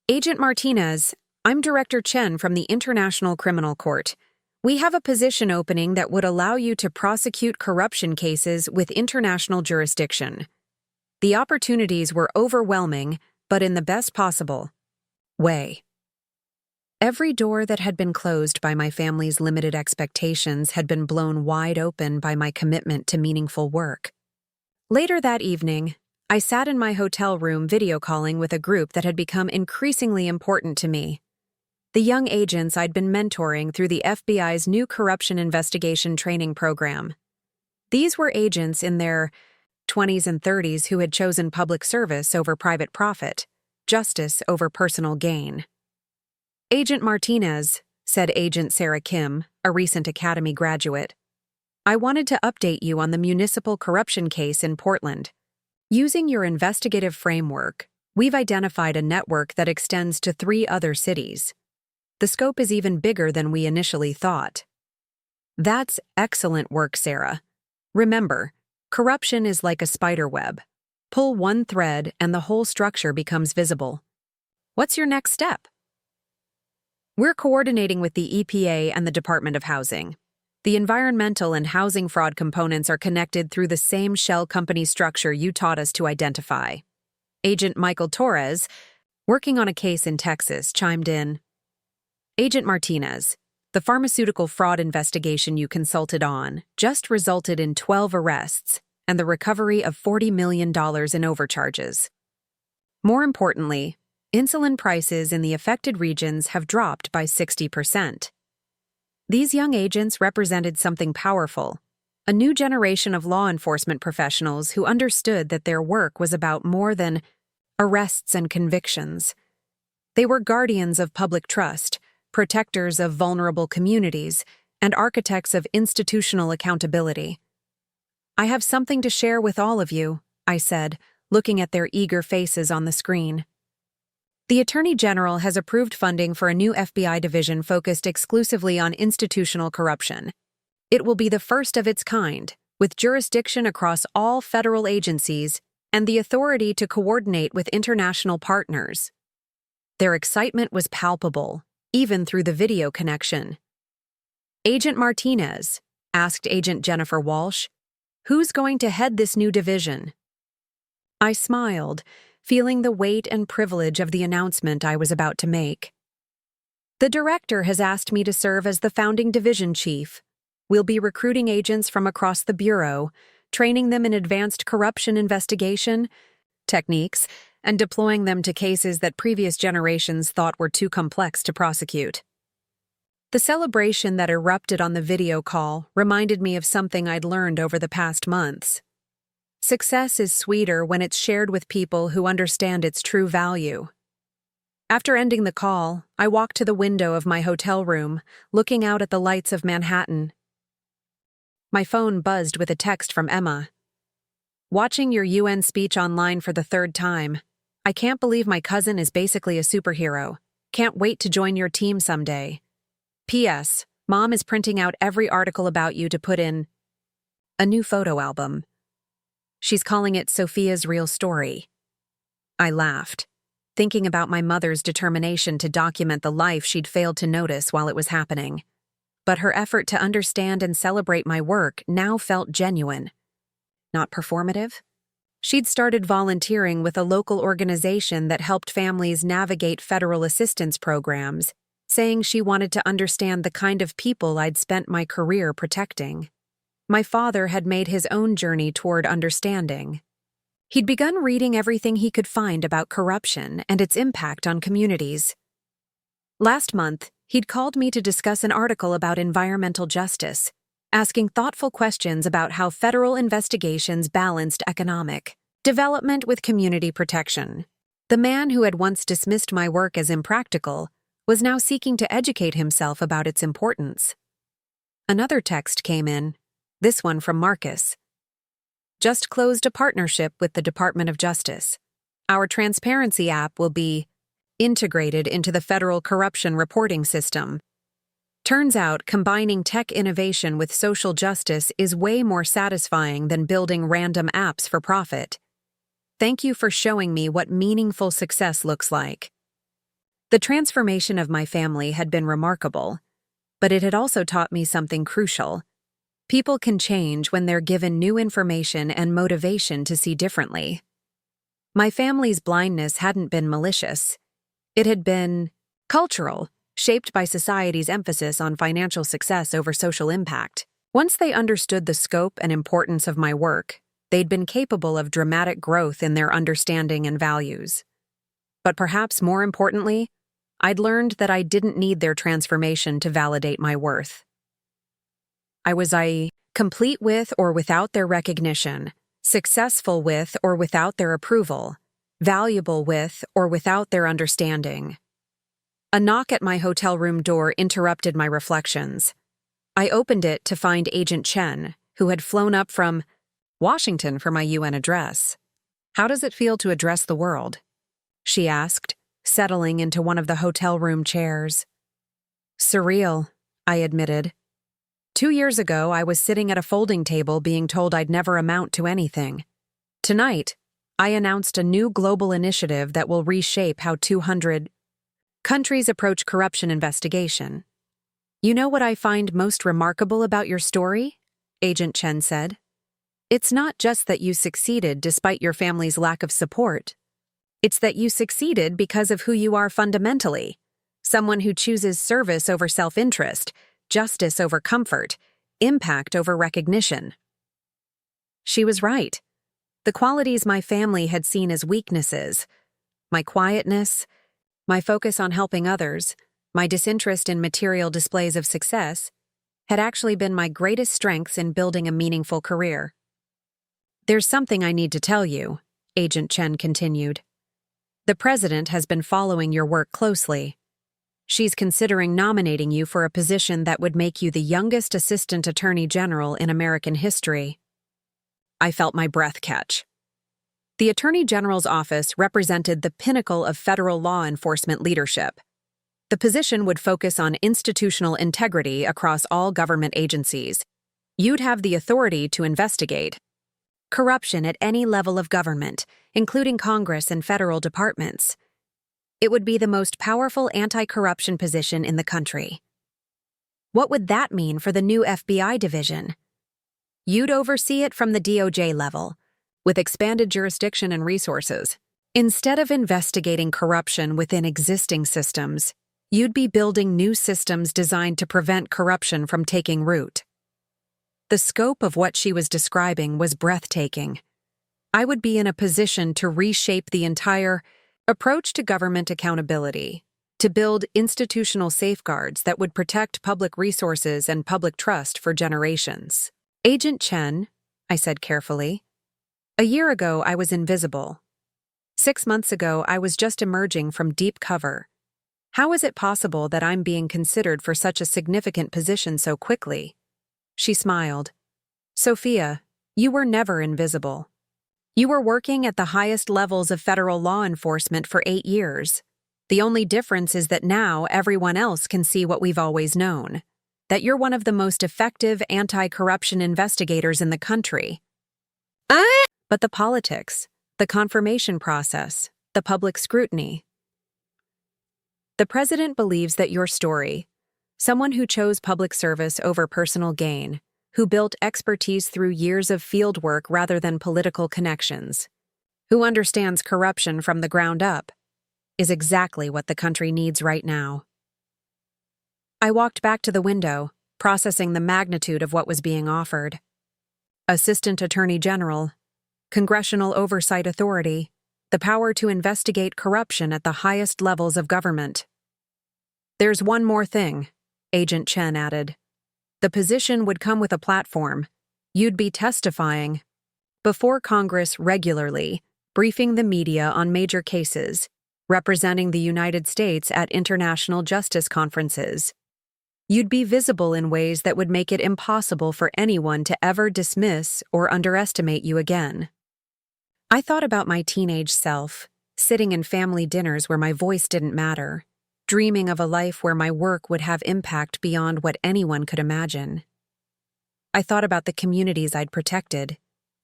"Agent Martinez, I'm Director Chen from the International Criminal Court. We have a position opening that would allow you to prosecute corruption cases with international jurisdiction." The opportunities were overwhelming, but in the best possible way. Every door that had been closed by my family's limited expectations had been blown wide open by my commitment to meaningful work. Later that evening, I sat in my hotel room video calling with a group that had become increasingly important to me. The young agents I'd been mentoring through the FBI's new corruption investigation training program. These were agents in their 20s and 30s who had chosen public service over private profit, justice over personal gain. "Agent Martinez," said Agent Sarah Kim, a recent Academy graduate, "I wanted to update you on the municipal corruption case in Portland. Using your investigative framework, we've identified a network that extends to 3 other cities. The scope is even bigger than we initially thought." "That's excellent work, Sarah. Remember, Corruption is like a spider web. Pull one thread and the whole structure becomes visible. What's your next step? We're coordinating with the EPA and the Department of Housing. The environmental and housing fraud components are connected through the same shell company structure you taught us to identify. Agent Michael Torres, working on a case in Texas, chimed in. Agent Martinez, the pharmaceutical fraud investigation you consulted on just resulted in 12 arrests and the recovery of $40 million in overcharges. More importantly, insulin prices in the affected regions have dropped by 60%. These young agents represented something powerful, a new generation of law enforcement professionals who understood that their work was about more than arrests and convictions. They were guardians of public trust, protectors of vulnerable communities, and architects of institutional accountability. I have something to share with all of you, I said, looking at their eager faces on the screen. The Attorney General has approved funding for a new FBI division focused exclusively on institutional corruption. It will be the first of its kind, with jurisdiction across all federal agencies and the authority to coordinate with international partners. Their excitement was palpable, even through the video connection. Agent Martinez, asked Agent Jennifer Walsh, who's going to head this new division? I smiled, feeling the weight and privilege of the announcement I was about to make. The director has asked me to serve as the founding division chief. We'll be recruiting agents from across the bureau, training them in advanced corruption investigation techniques, and deploying them to cases that previous generations thought were too complex to prosecute. The celebration that erupted on the video call reminded me of something I'd learned over the past months. Success is sweeter when it's shared with people who understand its true value. After ending the call, I walked to the window of my hotel room, looking out at the lights of Manhattan. My phone buzzed with a text from Emma. Watching your UN speech online for the third time. I can't believe my cousin is basically a superhero. Can't wait to join your team someday. P.S. Mom is printing out every article about you to put in a new photo album. She's calling it Sophia's Real Story. I laughed, thinking about my mother's determination to document the life she'd failed to notice while it was happening. But her effort to understand and celebrate my work now felt genuine, not performative. She'd started volunteering with a local organization that helped families navigate federal assistance programs, saying she wanted to understand the kind of people I'd spent my career protecting. My father had made his own journey toward understanding. He'd begun reading everything he could find about corruption and its impact on communities. Last month, he'd called me to discuss an article about environmental justice, asking thoughtful questions about how federal investigations balanced economic development with community protection. The man who had once dismissed my work as impractical was now seeking to educate himself about its importance. Another text came in, this one from Marcus. Just closed a partnership with the Department of Justice. Our transparency app will be integrated into the federal corruption reporting system. Turns out combining tech innovation with social justice is way more satisfying than building random apps for profit. Thank you for showing me what meaningful success looks like. The transformation of my family had been remarkable, but it had also taught me something crucial. People can change when they're given new information and motivation to see differently. My family's blindness hadn't been malicious. It had been cultural, shaped by society's emphasis on financial success over social impact. Once they understood the scope and importance of my work, they'd been capable of dramatic growth in their understanding and values. But perhaps more importantly, I'd learned that I didn't need their transformation to validate my worth. I was complete with or without their recognition, successful with or without their approval, valuable with or without their understanding. A knock at my hotel room door interrupted my reflections. I opened it to find Agent Chen, who had flown up from Washington for my UN address. How does it feel to address the world? She asked, settling into one of the hotel room chairs. Surreal, I admitted. 2 years ago, I was sitting at a folding table being told I'd never amount to anything. Tonight, I announced a new global initiative that will reshape how 200 countries approach corruption investigation. You know what I find most remarkable about your story? Agent Chen said. It's not just that you succeeded despite your family's lack of support. It's that you succeeded because of who you are fundamentally. Someone who chooses service over self-interest, justice over comfort, impact over recognition. She was right. The qualities my family had seen as weaknesses, my quietness, my focus on helping others, my disinterest in material displays of success, had actually been my greatest strengths in building a meaningful career. There's something I need to tell you, Agent Chen continued. The president has been following your work closely. She's considering nominating you for a position that would make you the youngest assistant attorney general in American history. I felt my breath catch. The Attorney General's office represented the pinnacle of federal law enforcement leadership. The position would focus on institutional integrity across all government agencies. You'd have the authority to investigate corruption at any level of government, including Congress and federal departments. It would be the most powerful anti-corruption position in the country. What would that mean for the new FBI division? You'd oversee it from the DOJ level, with expanded jurisdiction and resources. Instead of investigating corruption within existing systems, you'd be building new systems designed to prevent corruption from taking root. The scope of what she was describing was breathtaking. I would be in a position to reshape the entire approach to government accountability, to build institutional safeguards that would protect public resources and public trust for generations. Agent Chen, I said carefully, a year ago I was invisible. 6 months ago I was just emerging from deep cover. How is it possible that I'm being considered for such a significant position so quickly? She smiled. Sophia, you were never invisible. You were working at the highest levels of federal law enforcement for 8 years. The only difference is that now everyone else can see what we've always known, that you're one of the most effective anti-corruption investigators in the country. But the politics, the confirmation process, the public scrutiny. The president believes that your story, someone who chose public service over personal gain, who built expertise through years of field work rather than political connections, who understands corruption from the ground up, is exactly what the country needs right now. I walked back to the window, processing the magnitude of what was being offered. Assistant Attorney General, congressional oversight authority, the power to investigate corruption at the highest levels of government. There's one more thing, Agent Chen added. The position would come with a platform. You'd be testifying before Congress regularly, briefing the media on major cases, representing the United States at international justice conferences. You'd be visible in ways that would make it impossible for anyone to ever dismiss or underestimate you again. I thought about my teenage self, sitting in family dinners where my voice didn't matter, dreaming of a life where my work would have impact beyond what anyone could imagine. I thought about the communities I'd protected,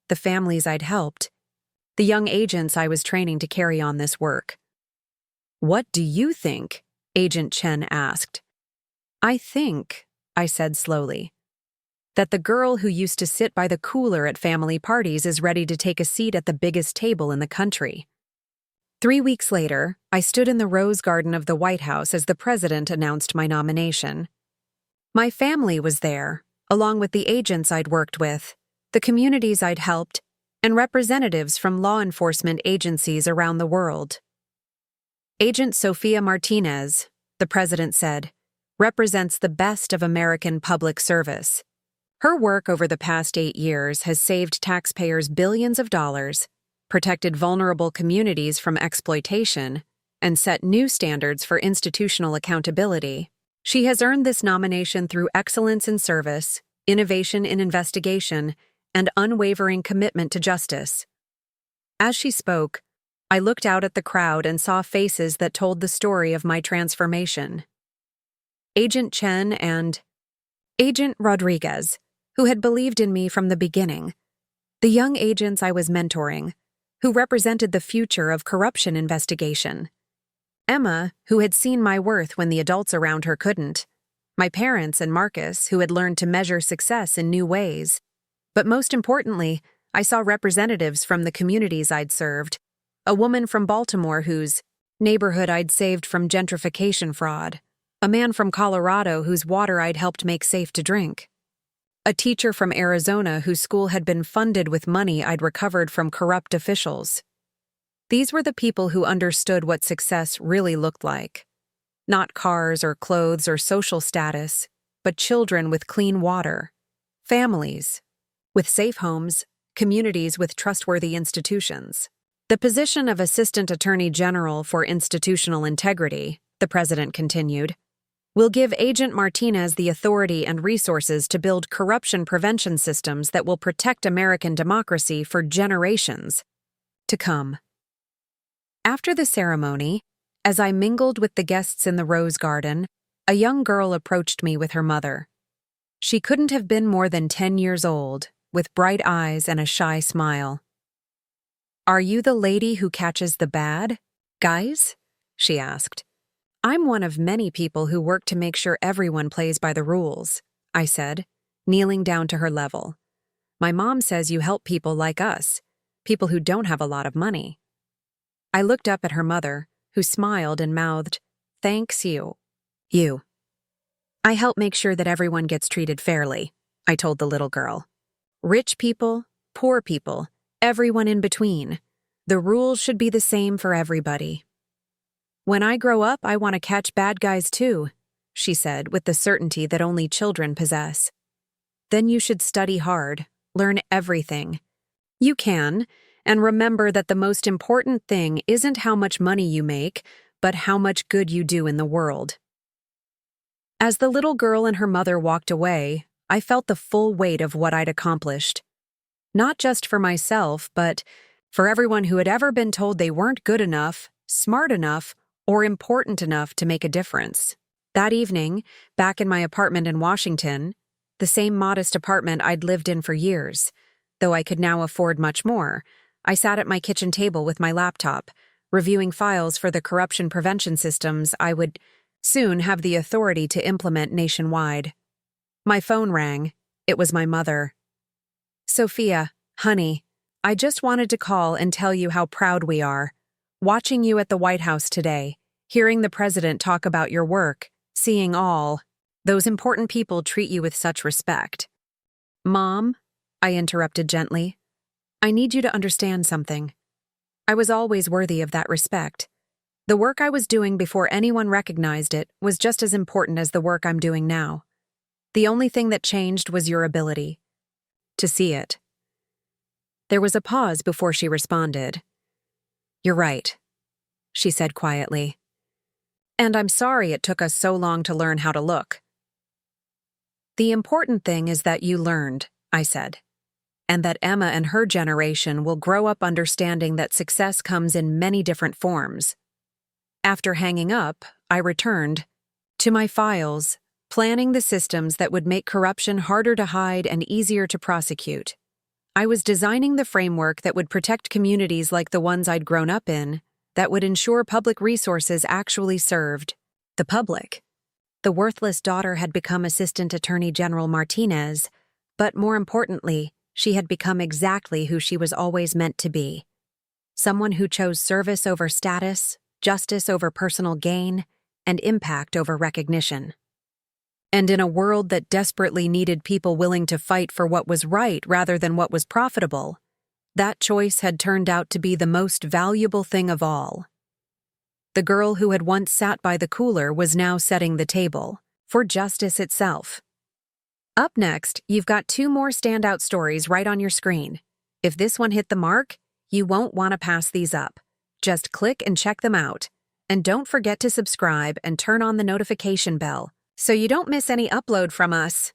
the families I'd helped, the young agents I was training to carry on this work. What do you think? Agent Chen asked. I think, I said slowly, that the girl who used to sit by the cooler at family parties is ready to take a seat at the biggest table in the country. 3 weeks later, I stood in the Rose Garden of the White House as the president announced my nomination. My family was there, along with the agents I'd worked with, the communities I'd helped, and representatives from law enforcement agencies around the world. Agent Sofia Martinez, the president said, represents the best of American public service. Her work over the past 8 years has saved taxpayers billions of dollars, protected vulnerable communities from exploitation, and set new standards for institutional accountability. She has earned this nomination through excellence in service, innovation in investigation, and unwavering commitment to justice. As she spoke, I looked out at the crowd and saw faces that told the story of my transformation. Agent Chen and Agent Rodriguez, who had believed in me from the beginning. The young agents I was mentoring, who represented the future of corruption investigation. Emma, who had seen my worth when the adults around her couldn't. My parents and Marcus, who had learned to measure success in new ways. But most importantly, I saw representatives from the communities I'd served. A woman from Baltimore whose neighborhood I'd saved from gentrification fraud. A man from Colorado whose water I'd helped make safe to drink. A teacher from Arizona whose school had been funded with money I'd recovered from corrupt officials. These were the people who understood what success really looked like. Not cars or clothes or social status, but children with clean water, families with safe homes, communities with trustworthy institutions. The position of Assistant Attorney General for Institutional Integrity, the President continued, will give Agent Martinez the authority and resources to build corruption prevention systems that will protect American democracy for generations to come. After the ceremony, as I mingled with the guests in the rose garden, a young girl approached me with her mother. She couldn't have been more than 10 years old, with bright eyes and a shy smile. "Are you the lady who catches the bad guys?" she asked. "I'm one of many people who work to make sure everyone plays by the rules," I said, kneeling down to her level. "My mom says you help people like us, people who don't have a lot of money." I looked up at her mother, who smiled and mouthed, "Thanks you." "You." "I help make sure that everyone gets treated fairly," I told the little girl. "Rich people, poor people, everyone in between. The rules should be the same for everybody." "When I grow up, I want to catch bad guys too," she said with the certainty that only children possess. "Then you should study hard, learn everything. You can, and remember that the most important thing isn't how much money you make, but how much good you do in the world." As the little girl and her mother walked away, I felt the full weight of what I'd accomplished. Not just for myself, but for everyone who had ever been told they weren't good enough, smart enough, or important enough to make a difference. That evening, back in my apartment in Washington, the same modest apartment I'd lived in for years, though I could now afford much more, I sat at my kitchen table with my laptop, reviewing files for the corruption prevention systems I would soon have the authority to implement nationwide. My phone rang. It was my mother. "Sophia, honey, I just wanted to call and tell you how proud we are. Watching you at the White House today, hearing the president talk about your work, seeing all those important people treat you with such respect." "Mom," I interrupted gently, "I need you to understand something. I was always worthy of that respect. The work I was doing before anyone recognized it was just as important as the work I'm doing now. The only thing that changed was your ability to see it." There was a pause before she responded. "You're right," she said quietly. "And I'm sorry it took us so long to learn how to look." "The important thing is that you learned," I said, "and that Emma and her generation will grow up understanding that success comes in many different forms." After hanging up, I returned to my files, planning the systems that would make corruption harder to hide and easier to prosecute. I was designing the framework that would protect communities like the ones I'd grown up in, that would ensure public resources actually served the public. The worthless daughter had become Assistant Attorney General Martinez, but more importantly, she had become exactly who she was always meant to be. Someone who chose service over status, justice over personal gain, and impact over recognition. And in a world that desperately needed people willing to fight for what was right rather than what was profitable, that choice had turned out to be the most valuable thing of all. The girl who had once sat by the cooler was now setting the table for justice itself. Up next, you've got 2 more standout stories right on your screen. If this one hit the mark, you won't want to pass these up. Just click and check them out. And don't forget to subscribe and turn on the notification bell so you don't miss any upload from us.